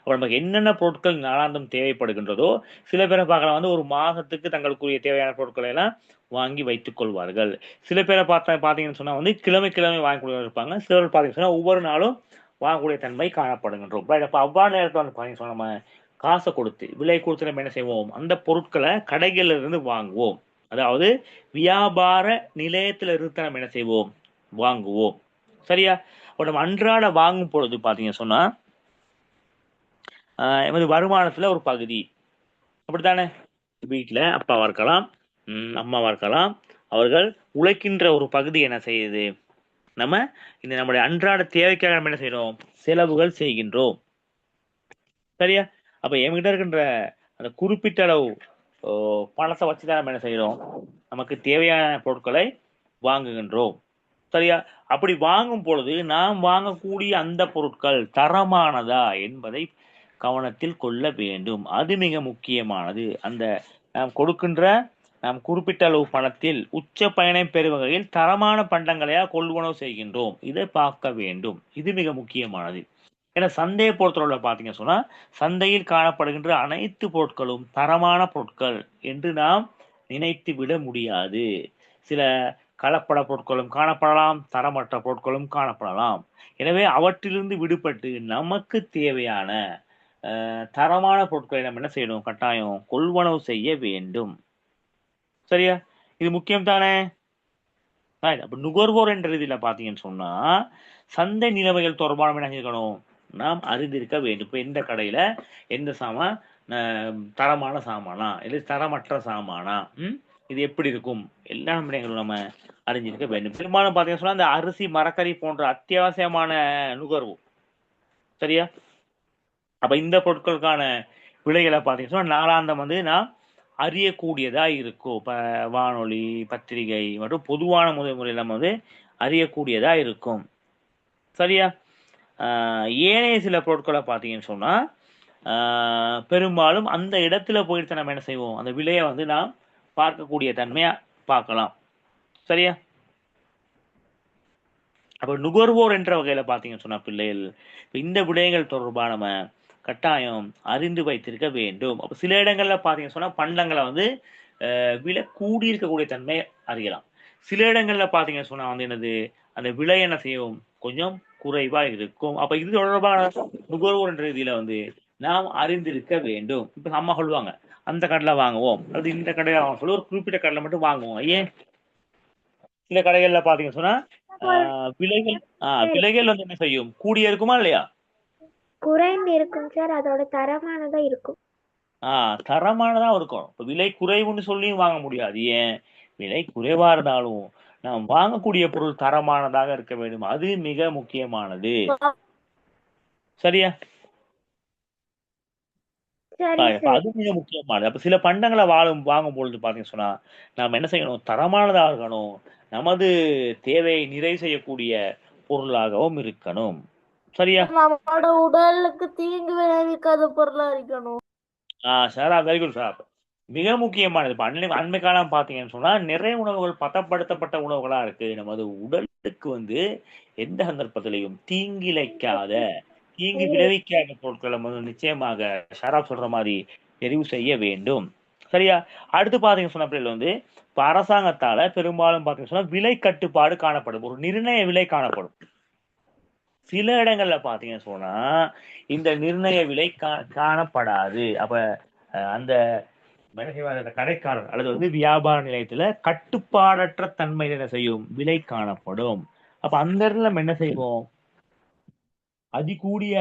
அப்ப நமக்கு என்னென்ன பொருட்கள் நாளாந்தம் தேவைப்படுகின்றதோ சில பேரை பார்க்கலாம் வந்து ஒரு மாதத்துக்கு தங்களுக்குரிய தேவையான பொருட்களை எல்லாம் வாங்கி வைத்துக் கொள்வார்கள். சில பேரை பார்த்தீங்கன்னு சொன்னா வந்து கிழமை வாங்கி கொண்டு இருப்பாங்க. சிலர் பார்த்தீங்கன்னு சொன்னா ஒவ்வொரு நாளும் வாங்கக்கூடிய தன்மை காணப்படுகின்றோம். அப்ப அவ்வாறு நேரத்தில் வந்து பார்த்தீங்கன்னு சொன்னா நம்ம காசை கொடுத்து விலை கொடுத்து நம்ம என்ன செய்வோம்? அந்த பொருட்களை கடைகள்ல இருந்து வாங்குவோம். அதாவது வியாபார நிலையத்துல இருந்து நம்ம என்ன செய்வோம்? வாங்குவோம். சரியா? இப்போ நம்ம அன்றாட வாங்கும் பொழுது பார்த்தீங்கன்னு சொன்னா எமது வருமானத்துல ஒரு பகுதி, அப்படித்தானே? வீட்டுல அப்பாவா இருக்கலாம், அம்மாவா இருக்கலாம், அவர்கள் உழைக்கின்ற ஒரு பகுதி என்ன செய்யுது? நம்ம இந்த நம்முடைய அன்றாட தேவைக்காக நம்ம என்ன செய்யறோம்? செலவுகள் செய்கின்றோம். சரியா? அப்ப என்கிட்ட இருக்கின்ற அந்த குறிப்பிட்ட அளவு பணத்தை வச்சுதான் நம்ம என்ன செய்யறோம்? நமக்கு தேவையான பொருட்களை வாங்குகின்றோம். சரியா? அப்படி வாங்கும் பொழுது நாம் வாங்கக்கூடிய அந்த பொருட்கள் தரமானதா என்பதை கவனத்தில் கொள்ள வேண்டும். அது மிக முக்கியமானது. அந்த நாம் கொடுக்கின்ற நாம் குறிப்பிட்ட அளவு பணத்தில் உச்ச பயனை பெறும் வகையில் தரமான பண்டங்களையா கொள்வனவு செய்கின்றோம், இதை பார்க்க வேண்டும். இது மிக முக்கியமானது. ஏன்னா சந்தையை பொறுத்தவரை பார்த்தீங்க சொன்னா சந்தையில் காணப்படுகின்ற அனைத்து பொருட்களும் தரமான பொருட்கள் என்று நாம் நினைத்து விட முடியாது. சில கலப்பட பொருட்களும் காணப்படலாம், தரமற்ற பொருட்களும் காணப்படலாம். எனவே அவற்றிலிருந்து விடுபட்டு நமக்கு தேவையான தரமான பொருட்களை நம்ம என்ன செய்யணும்? கட்டாயம் கொள்வனவு செய்ய வேண்டும். சரியா? இது முக்கியம் தானே? அப்ப நுகர்வோர் என்ற ரீதியில பாத்தீங்கன்னு சொன்னா சந்தை நிலைமைகள் தொடர்பான என்ன இருக்கணும்? நாம் அறிந்திருக்க வேண்டும். இப்ப எந்த கடையில எந்த சாமான் தரமான சாமானா இல்லை தரமற்ற சாமானா, இது எப்படி இருக்கும், எல்லா விடயங்களும் நம்ம அறிஞ்சிருக்க வேண்டும். பெரும்பாலும் பாத்தீங்கன்னு சொன்னா இந்த அரிசி, மரக்கறி போன்ற அத்தியாவசியமான நுகர்வு. சரியா? அப்ப இந்த பொருட்களுக்கான விலைகளை பார்த்தீங்கன்னு சொன்னா நாளாந்தம் வந்து நாம் அறியக்கூடியதா இருக்கும். இப்ப வானொலி, பத்திரிகை மற்றும் பொதுவான முறையில் நம்ம வந்து அறியக்கூடியதா இருக்கும். சரியா? ஏனைய சில பொருட்களை பார்த்தீங்கன்னு சொன்னா பெரும்பாலும் அந்த இடத்துல போயிட்டு நம்ம என்ன செய்வோம்? அந்த விலையை வந்து நாம் பார்க்கக்கூடிய தன்மையா பார்க்கலாம். சரியா? அப்ப நுகர்வோர் என்ற வகையில பாத்தீங்கன்னு சொன்னா பிள்ளைகள் இந்த விடயங்கள் தொடர்பாக நம்ம கட்டாயம் அறிந்து வைத்திருக்க வேண்டும். அப்ப சில இடங்கள்ல பாத்தீங்கன்னு சொன்னா பண்டங்களை வந்து விலை கூடியிருக்கக்கூடிய தன்மை அறியலாம். சில இடங்கள்ல பாத்தீங்கன்னு சொன்னா வந்து என்னது அந்த விலை என்ன செய்யும்? கொஞ்சம் குறைவா இருக்கும். அப்ப இது தொடர்பான நுகர்வோர் என்ற ரீதியில வந்து நாம் அறிந்திருக்க வேண்டும். இப்ப அம்மா சொல்லுவாங்க அந்த கடையில வாங்குவோம், அது இந்த கடையில வாங்க சொல்லி ஒரு குறிப்பிட்ட கடையில மட்டும் வாங்குவோம். ஏன்? சில கடைகள்ல பாத்தீங்கன்னு சொன்னா விலைகள் விலைகள் வந்து என்ன செய்யும்? கூடிய இருக்குமா இல்லையா? குறைந்து இருக்கும் சார். அதோட தரமானதா இருக்கும். தரமானதா இருக்கும். இப்ப விலை குறைவுன்னு சொல்லியும் வாங்க முடியாது. ஏன்? விலை குறைவா இருந்தாலும் நாம் வாங்கக்கூடிய பொருள் தரமானதாக இருக்க வேண்டும். அது மிக முக்கியமானது. சரியா? சரி அப்ப சார். அது மிக முக்கியமானது. அப்ப சில பண்டங்களை வாங்கும் பொழுது பாத்தீங்கன்னு சொன்னா, நாம என்ன செய்யணும்? தரமானதா இருக்கணும். நமது தேவையை நிறைவு செய்யக்கூடிய பொருளாகவும் இருக்கணும். சரியா? நம்மளோட உடலுக்கு தீங்கு விளைவிக்காத பொருளா இருக்கணும். Sir very good sir. மிக முக்கியமானது. இப்ப அண்மை காலம் பாத்தீங்கன்னு சொன்னா நிறைய உணவுகள் பதப்படுத்தப்பட்ட உணவுகளா இருக்கு. நமது உடலுக்கு வந்து எந்த சந்தர்ப்பத்திலையும் தீங்கிழைக்காத, தீங்கு விளைவிக்காத பொருட்களை வந்து நிச்சயமாக ஷராப் சொல்ற மாதிரி தெரிவு செய்ய வேண்டும். சரியா? அடுத்து பாத்தீங்கன்னு சொன்ன பிள்ளைகள் வந்து இப்ப அரசாங்கத்தால பெரும்பாலும் பாத்தீங்கன்னு சொன்னா விலை கட்டுப்பாடு காணப்படும். ஒரு நிர்ணய விலை காணப்படும். சில இடங்கள்ல பாத்தீங்கன்னு சொன்னா இந்த நிர்ணய விலை காணப்படாது. அப்ப அந்த கடைக்காரர் அல்லது வந்து வியாபார நிலையத்துல கட்டுப்பாடற்ற தன்மையில என்ன செய்யும்? விலை காணப்படும். அப்ப அந்த இடத்துல நம்ம என்ன செய்வோம்? அதிகூடிய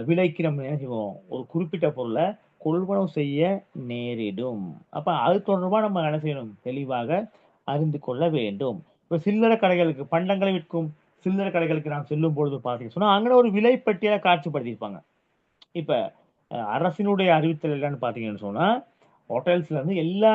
விலைக்கு நம்ம என்ன செய்வோம்? ஒரு குறிப்பிட்ட பொருளை கொள்வனவு செய்ய நேரிடும். அப்ப அது தொடர்பா நம்ம என்ன செய்யணும்? தெளிவாக அறிந்து கொள்ள வேண்டும். இப்ப சில்லறை கடைகளுக்கு பண்டங்களை விற்கும் சில்லறை கடைகளுக்கு நாம் செல்லும் பொழுது பாத்தீங்கன்னா சொன்னா அங்க ஒரு விலை பட்டியலை காட்சிப்படுத்தியிருப்பாங்க. இப்ப அரசினுடைய அறிவித்தல் என்னன்னு பாத்தீங்கன்னு சொன்னா ஹோட்டல்ஸ்ல இருந்து எல்லா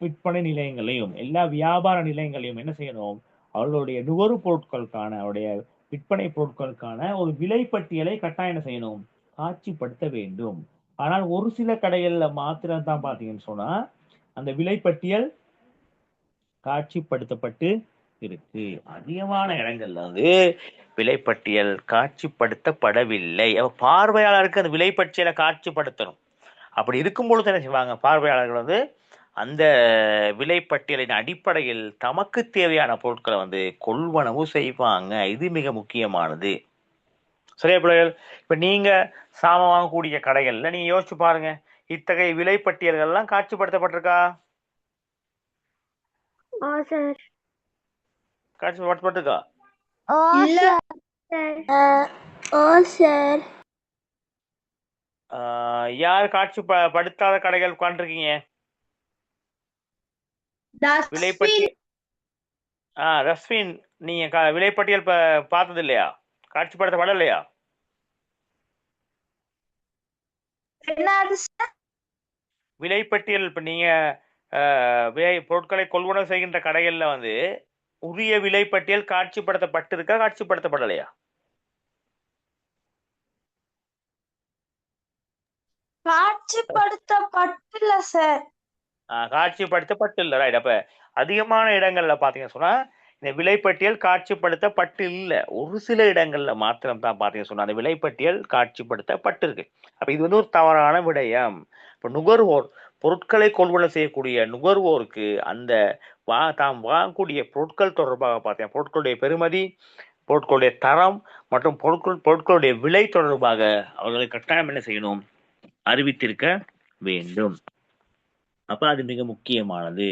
விற்பனை நிலையங்களையும் எல்லா வியாபார நிலையங்களையும் என்ன செய்யணும்? அவர்களுடைய நுகர்வு பொருட்களுக்கான அவருடைய விற்பனை பொருட்களுக்கான ஒரு விலை பட்டியலை கட்டாயம் என்ன செய்யணும்? காட்சிப்படுத்த வேண்டும். ஆனால் ஒரு சில கடைகள்ல மாத்திரம் தான் பாத்தீங்கன்னு சொன்னா அந்த விலை பட்டியல் காட்சிப்படுத்தப்பட்டு இருக்கு. அதிகமான இடங்கள்ல வந்து விலைப்பட்டியல் காட்சிப்படுத்தப்படவில்லை. பார்வையாளருக்கு அந்த விலைப்பட்டியலை காட்சிப்படுத்தணும். அப்படி இருக்கும் பொழுது என்ன செய்வாங்க? பார்வையாளர்கள் வந்து அந்த விலைப்பட்டியலின் அடிப்படையில் தமக்கு தேவையான பொருட்களை வந்து கொள்வனவு செய்வாங்க. இது மிக முக்கியமானது. சரியா பிள்ளைகள்? இப்ப நீங்க சாமான் வாங்கக்கூடிய கடைகள்ல நீங்க யோசிச்சு பாருங்க, இத்தகைய விலைப்பட்டியல்கள்லாம் காட்சிப்படுத்தப்பட்டிருக்கா? காட்சிப்படுத்தப்பட்டிருக்கா? யார் காட்சிப்படுத்தாத கடைகள் உட்காந்துருக்கீங்க? விலைப்பட்டியல் ரஸ்வின், நீங்க விலைப்பட்டியல் பார்த்தது இல்லையா? காட்சிப்படுத்தப்படலையா? விலைப்பட்டியல் இப்ப நீங்க பொருட்களை கொள்வனவு செய்கின்ற கடைகள்ல வந்து உரிய விலைப்பட்டியல் காட்சிப்படுத்தப்பட்டிருக்கா? காட்சிப்படுத்தப்படலையா? காட்சிப்படுத்தப்பட்டில்ல சார். காட்சிப்படுத்தப்பட்டில்ல. ரைட். அப்ப அதிகமான இடங்கள்ல பாத்தீங்கன்னு சொன்னா இந்த விலைப்பட்டியல் காட்சிப்படுத்தப்பட்டு இல்ல. ஒரு சில இடங்கள்ல மாத்திரம் தான் பாத்தீங்கன்னு சொன்னா அந்த விலைப்பட்டியல் காட்சிப்படுத்தப்பட்டிருக்கு. அப்ப இது வந்து ஒரு தவறான விடயம். இப்ப நுகர்வோர் பொருட்களை கொள்வனவு செய்யக்கூடிய நுகர்வோருக்கு அந்த தாம் வாங்கக்கூடிய பொருட்கள் தொடர்பாக பார்த்தீங்கன்னா பொருட்களுடைய பெறுமதி, பொருட்களுடைய தரம் மற்றும் பொருட்களுடைய விலை தொடர்பாக அவர்களை கட்டாயம் என்ன செய்யணும்? அறிவித்திருக்க வேண்டும். அப்ப அது மிக முக்கியமானது.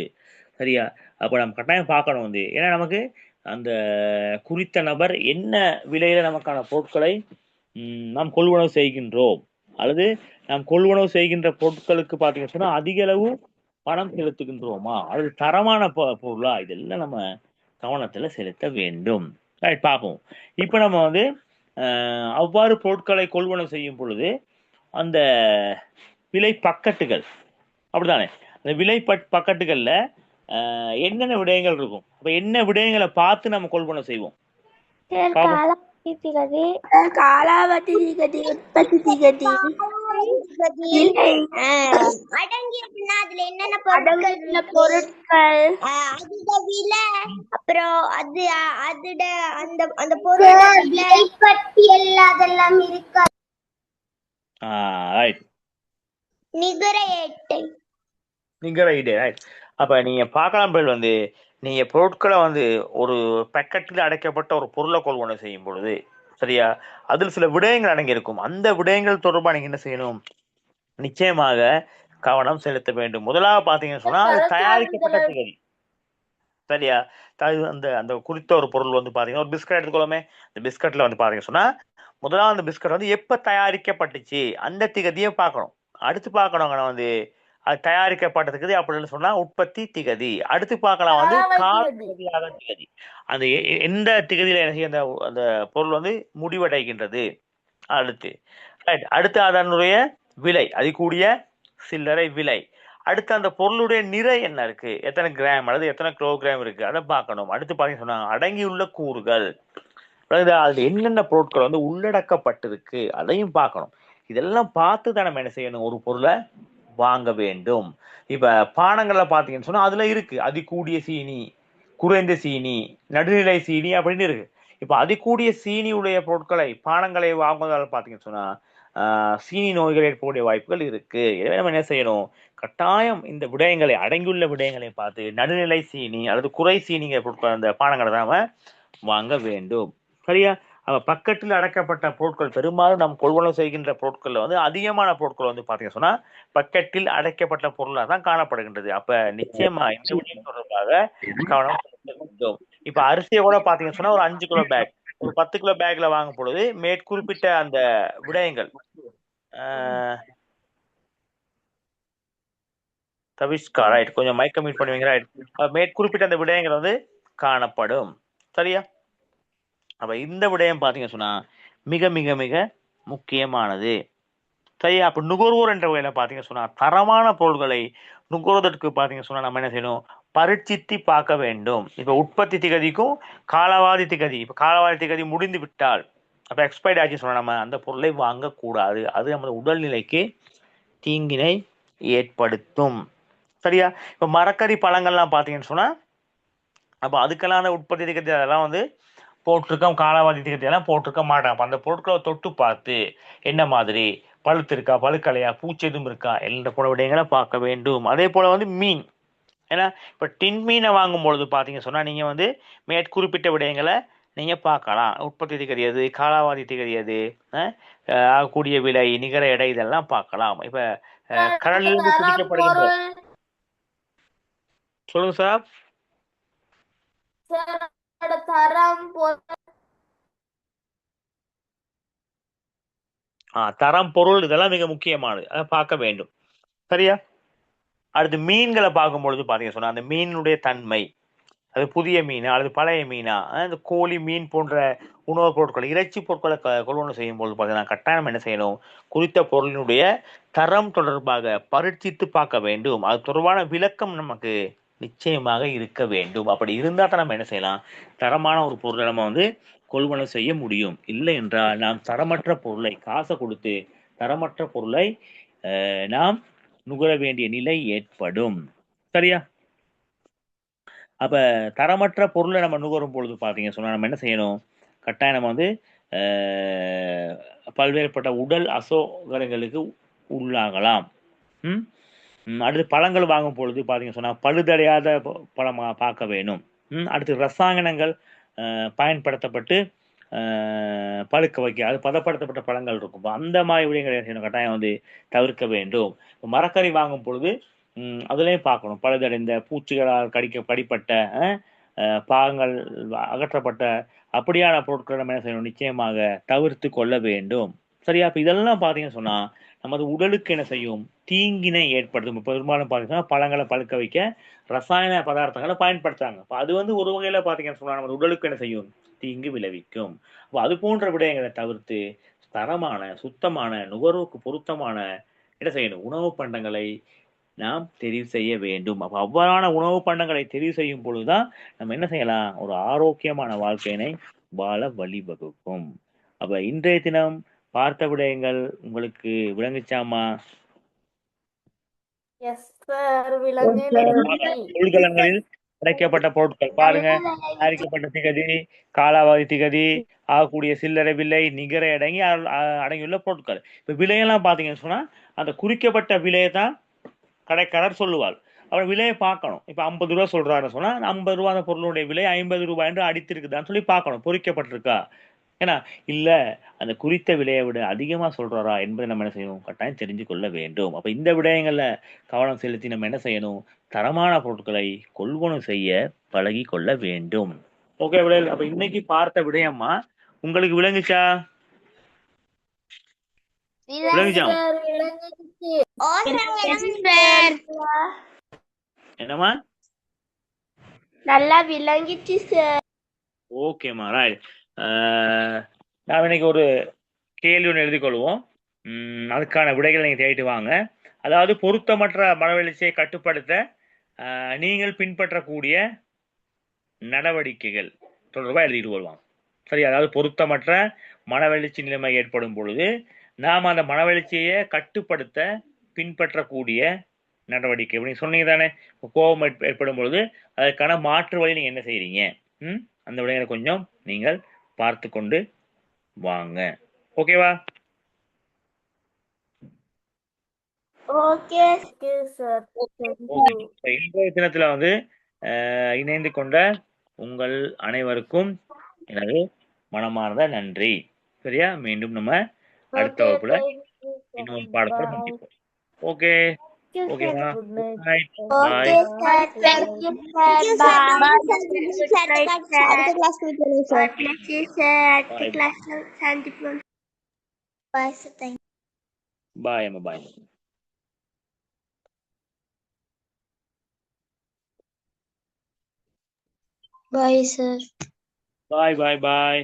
சரியா? அப்ப நம்ம கட்டாயம் பார்க்கணும் வந்து ஏன்னா நமக்கு அந்த குறித்த நபர் என்ன விலையில நமக்கான பொருட்களை நாம் கொள்வனவு செய்கின்றோம் அல்லது நாம் கொள்வனவு செய்கின்ற பொருட்களுக்கு பார்த்தீங்கன்னு சொன்னா அதிக அளவு பணம் செலுத்துகின்றோமா அல்லது தரமான பொருளா, இதெல்லாம் நம்ம கவனத்துல செலுத்த வேண்டும். ரைட், பார்ப்போம். இப்ப நம்ம வந்து அவ்வாறு பொருட்களை கொள்வனவு செய்யும் பொழுது அந்த விலை பக்கட்டுகள் அப்படித்தானே, அந்த விலை பக்கட்டுகள்ல என்னென்ன விடயங்கள் இருக்கும்? அப்ப என்ன விடயங்களை பார்த்து நம்ம கொள்வனவு செய்வோம்? காலாவதி திகதி, உற்பத்தி திகதி அடங்கி இருக்குன்னா அதுல என்னென்ன பொருட்கள், அதோட விலை, அப்புறம் அந்த பொருள் பட்டியல் அதெல்லாம் இருக்கா? நிகர ஈடு. அப்ப நீங்க பார்க்கலாம் வந்து நீங்க பொருட்களை வந்து ஒரு பேக்கெட்டில் அடைக்கப்பட்ட ஒரு பொருளை கொள்வனவு செய்யும் பொழுது சரியா, அதில் சில விடயங்கள் அடங்கி இருக்கும். அந்த விடயங்கள் தொடர்பா நீங்க என்ன செய்யணும்? நிச்சயமாக கவனம் செலுத்த வேண்டும். முதலாவது பாத்தீங்கன்னு சொன்னா அது தயாரிக்கப்பட்ட திகதி. சரியா? அந்த அந்த குறித்த ஒரு பொருள் வந்து பாத்தீங்கன்னா ஒரு பிஸ்கட் எடுத்துக்கொள்ளுமே. இந்த பிஸ்கட்ல வந்து பாத்தீங்கன்னு சொன்னா முதலாவது அந்த பிஸ்கட் வந்து எப்ப தயாரிக்கப்பட்டுச்சு அந்த திகதியை பார்க்கணும். அடுத்து பார்க்கணுங்க வந்து அது தயாரிக்கப்பட்டதுக்கு அப்படின்னு சொன்னா உற்பத்தி திகதி. அடுத்து பார்க்கலாம் வந்து கால திகதியாக திகதி. அந்த எந்த திகதியில அந்த அந்த பொருள் வந்து முடிவடைகின்றது. அடுத்து ரைட். அடுத்து அதனுடைய விலை, அதிகூடிய சில்லறை விலை. அடுத்து அந்த பொருளுடைய நிறை என்ன இருக்கு, எத்தனை கிராம் அல்லது எத்தனை கிலோகிராம் இருக்கு, அதை பார்க்கணும். அடுத்து பாத்தீங்கன்னா சொன்னாங்க அடங்கியுள்ள கூறுகள், அதாவது அதுல என்னென்ன பொருட்கள் வந்து உள்ளடக்கப்பட்டிருக்கு அதையும் பார்க்கணும். இதெல்லாம் பார்த்து தான் நம்ம என்ன செய்யணும், ஒரு பொருளை வாங்க வேண்டும். இப்ப பானங்கள்ல பாத்தீங்கன்னு சொன்னா அதுல இருக்கு அதிகூடிய சீனி, குறைந்த சீனி, நடுநிலை சீனி அப்படின்னு இருக்கு. இப்ப அதிகூடிய சீனி உடைய பொருட்களை பானங்களை வாங்குவதால் பாத்தீங்கன்னு சொன்னா சீனி நோய்கள் ஏற்படக்கூடிய வாய்ப்புகள் இருக்கு. எனவே நம்ம என்ன செய்யணும், கட்டாயம் இந்த விடயங்களை அடங்கியுள்ள விடயங்களை பார்த்து நடுநிலை சீனி அல்லது குறை சீனிங்கிற பொருட்கள் அந்த பானங்களை நாம வாங்க வேண்டும். சரியா? பக்கத்தில் அடக்கப்பட்ட பொருட்கள் பெரும்பாலும் நாம் கொள்வனவு செய்கின்ற பொருட்கள்ல வந்து அதிகமான பொருட்கள் வந்து பாத்தீங்கன்னா சொன்னா பக்கெட்டில் அடைக்கப்பட்ட பொருளாக தான் காணப்படுகின்றது. அப்ப நிச்சயமா இந்த விடயம் தொடர்பாக கவனம் செலுத்த வேண்டும். இப்ப அரிசியை கூட பாத்தீங்கன்னு சொன்னா ஒரு 5 கிலோ பேக், ஒரு 10 கிலோ பேக்ல வாங்கும் பொழுது மேற்குறிப்பிட்ட அந்த விடயங்கள் தவிஷ்கா ரைட், கொஞ்சம் மைக்க மீட் பண்ணுவீங்க ரைட். மேற்குறிப்பிட்ட அந்த விடயங்கள் வந்து காணப்படும். சரியா? அப்ப இந்த விடயம் பாத்தீங்க சொன்னா மிக மிக மிக முக்கியமானது. சரியா? அப்ப நுகர்வோர் என்ற வகையில பாத்தீங்க சொன்னா தரமான பொருட்களை நுகர்வதற்கு பாத்தீங்க சொன்னா நம்ம என்ன செய்யணும், பரீட்சித்து பார்க்க வேண்டும். இப்ப உற்பத்தி திகதிக்கும் காலாவதி திகதி, இப்ப காலாவதி திகதி முடிந்து விட்டால் அப்ப எக்ஸ்பைர்ட் ஆச்சு சொன்னா நம்ம அந்த பொருளை வாங்கக்கூடாது. அது நமது உடல்நிலைக்கு தீங்கினை ஏற்படுத்தும். சரியா? இப்ப மரக்கறி பழங்கள்லாம் பாத்தீங்கன்னு சொன்னா அப்ப அதுக்கெல்லாம் அந்த உற்பத்தி திகதி அதெல்லாம் வந்து போட்டிருக்கோம், காலாவதி திகதி எல்லாம் போட்டிருக்க மாட்டாங்க. அப்ப அந்த பொருட்களை தொட்டு பார்த்து என்ன மாதிரி பழுத்து இருக்கா, பழுக்கலையா, பூச்சி எதுவும் இருக்கா என்ற போல விடயங்களை பார்க்க வேண்டும். அதே போல வந்து மீன், ஏன்னா இப்ப டின் மீனை வாங்கும் பொழுது பாத்தீங்க சொன்னா நீங்க வந்து மேற்குறிப்பிட்ட விடயங்களை நீங்க பார்க்கலாம். உற்பத்தி திகதி எது, காலாவதி திகதி எது, ஆகக்கூடிய விலை, நிகர எடை, இதெல்லாம் பார்க்கலாம். இப்ப கடலிலிருந்து பிடிக்கப்படுகின்ற, சொல்லுங்க சார். தரம், பொருள், இதெல்லாம் மிக முக்கியமானது, அதை பார்க்க வேண்டும். சரியா? அடுத்து மீன்களை பார்க்கும் பொழுது பாத்தீங்க சொன்னா அந்த மீனுடைய தன்மை, அது புதிய மீனா அல்லது பழைய மீனா, இந்த கோழி மீன் போன்ற உணவுப் பொருட்கள், இறைச்சி பொருட்களை கொள்வனவு செய்யும் பொழுது பார்த்தீங்கன்னா கட்டாயம் என்ன செய்யணும், குறித்த பொருளினுடைய தரம் தொடர்பாக பரீட்சித்து பார்க்க வேண்டும். அது தொடர்பான விளக்கம் நமக்கு நிச்சயமாக இருக்க வேண்டும். அப்படி இருந்தால் தான் நம்ம என்ன செய்யலாம், தரமான ஒரு பொருளை நம்ம வந்து கொள்வனவு செய்ய முடியும். இல்லை என்றால் நாம் தரமற்ற பொருளை, காசை கொடுத்து தரமற்ற பொருளை நாம் நுகர வேண்டிய நிலை ஏற்படும். சரியா? அப்ப தரமற்ற பொருளை நம்ம நுகரும் பொழுது பாத்தீங்க சொன்னா நம்ம என்ன செய்யணும், கட்டாயம் நம்ம வந்து பல்வேறுபட்ட உடல் அசௌகரியங்களுக்கு உள்ளாகலாம். அடுத்து பழங்கள் வாங்கும் பொழுது பாத்தீங்க சொன்னா பழுதடையாத பழமா பார்க்க வேணும். அடுத்து ரசாயனங்கள் பயன்படுத்தப்பட்டு பழுக்க வைக்க, அது பதப்படுத்தப்பட்ட பழங்கள் இருக்கும், அந்த மாதிரி விடயங்களை கட்டாயம் வந்து தவிர்க்க வேண்டும். மரக்கறி வாங்கும் பொழுது அதுலேயும் பார்க்கணும், பழுதடைந்த, பூச்சிகளால் கடிப்பட்ட, பாகங்கள் அகற்றப்பட்ட அப்படியான பொருட்களை நம்ம என்ன செய்யணும், நிச்சயமாக தவிர்த்து கொள்ள வேண்டும். சரியா? அப்ப இதெல்லாம் பார்த்தீங்கன்னு சொன்னா நமது உடலுக்கு என்ன செய்யும், தீங்கினை ஏற்படுத்தும். பெரும்பாலும் பார்த்தீங்கன்னா பழங்களை பழுக்க வைக்க ரசாயன பதார்த்தங்களை பயன்படுத்தாங்க. அப்ப அது வந்து ஒரு வகையில பார்த்தீங்கன்னு சொன்னா நமது உடலுக்கு என்ன செய்யும், தீங்கு விளைவிக்கும். அப்போ அது போன்ற விடயங்களை தவிர்த்து தரமான, சுத்தமான, நுகர்வுக்கு பொருத்தமான என்ன செய்யணும், உணவு பண்டங்களை நாம் தெரிவு செய்ய வேண்டும். அப்ப அவ்வாறான உணவு பண்டங்களை தெரிவு செய்யும் பொழுதுதான் நம்ம என்ன செய்யலாம், ஒரு ஆரோக்கியமான வாழ்க்கையினை வாழ வழிவகுக்கும். அப்ப இன்றைய தினம் பார்த்த விடயங்கள் உங்களுக்கு விளங்குச்சாமா? கொள்கலன்களில் கிடைக்கப்பட்ட பொருட்கள் பாருங்க, தயாரிக்கப்பட்ட திகதி, காலாவதி திகதி, ஆகக்கூடிய சில்லறை விலை, நிகர அடங்கியுள்ள பொருட்கள். இப்ப விலையெல்லாம் பாத்தீங்கன்னு சொன்னா அந்த குறிக்கப்பட்ட விலையை தான் கடைக்காரர் சொல்லுவார். அவர் விலையை பார்க்கணும். இப்ப 50 ரூபா சொல்றாருன்னு சொன்னா 50 ரூபா அந்த பொருளுடைய விலை 50 ரூபாய் என்று அடித்திருக்குதான்னு சொல்லி பார்க்கணும், பொறிக்கப்பட்டிருக்கா, ஏன்னா இல்ல அந்த குறித்த விலையை விட அதிகமா சொல்றாரா என்பதை நம்ம என்ன செய்யணும், கட்டாயம் தெரிஞ்சு கொள்ள வேண்டும். அப்ப இந்த விடயங்கள்ல கவனம் செலுத்தி நம்ம என்ன செய்யணும், தரமான பொருட்களை கொள்வனவு செய்ய பழகி கொள்ள வேண்டும். ஓகே விடையல். அப்ப இன்னைக்கு பார்த்த விடயம்மா உங்களுக்கு விளங்குச்சா? விளங்குச்சா? சார் விளங்குச்சு. ஓ சார் விளங்குச்சு சார். என்னம்மா? நல்லா விளங்கிச்சு சார். ஓகேம்மா, ரைட். நான் இன்னைக்கு ஒரு கேள்வி ஒன்று எழுதி கொள்வோம். அதுக்கான விடைகளை நீங்கள் தேடிட்டு வாங்க. அதாவது பொருத்தமற்ற மனவெழுச்சியை கட்டுப்படுத்த நீங்கள் பின்பற்றக்கூடிய நடவடிக்கைகள் தொடர்பாக எழுதிட்டு கொள்வாங்க. சரி, அதாவது பொருத்தமற்ற மனவெழுச்சி நிலைமை ஏற்படும் பொழுது நாம் அந்த மனவெழுச்சியை கட்டுப்படுத்த பின்பற்றக்கூடிய நடவடிக்கை அப்படின்னு சொன்னீங்க தானே. கோபம் ஏற்படும் பொழுது அதற்கான மாற்று வழி நீங்க என்ன செய்றீங்க? அந்த விடைகளை கொஞ்சம் நீங்கள் பார்த்து கொண்டு வாங்க. ஓகேவா? Okay sir. இன்றைய தினத்துல வந்து இணைந்து கொண்ட உங்கள் அனைவருக்கும் எனது மனமார்ந்த நன்றி. சரியா? மீண்டும் நம்ம அடுத்த வகுப்புல இன்னொரு பாடத்தை முடிப்போம். ஓகே ஓகேவா? Good night. Okay sir. Thank you sir. Bye sir. அடுத்த கிளாஸ் மீட் சார். அடுத்த கிளாஸ்ல சந்திப்போம். Bye sir. தேங்க் பாய் அம்மா, பாய். Bye sir. பாய் பாய் பாய்.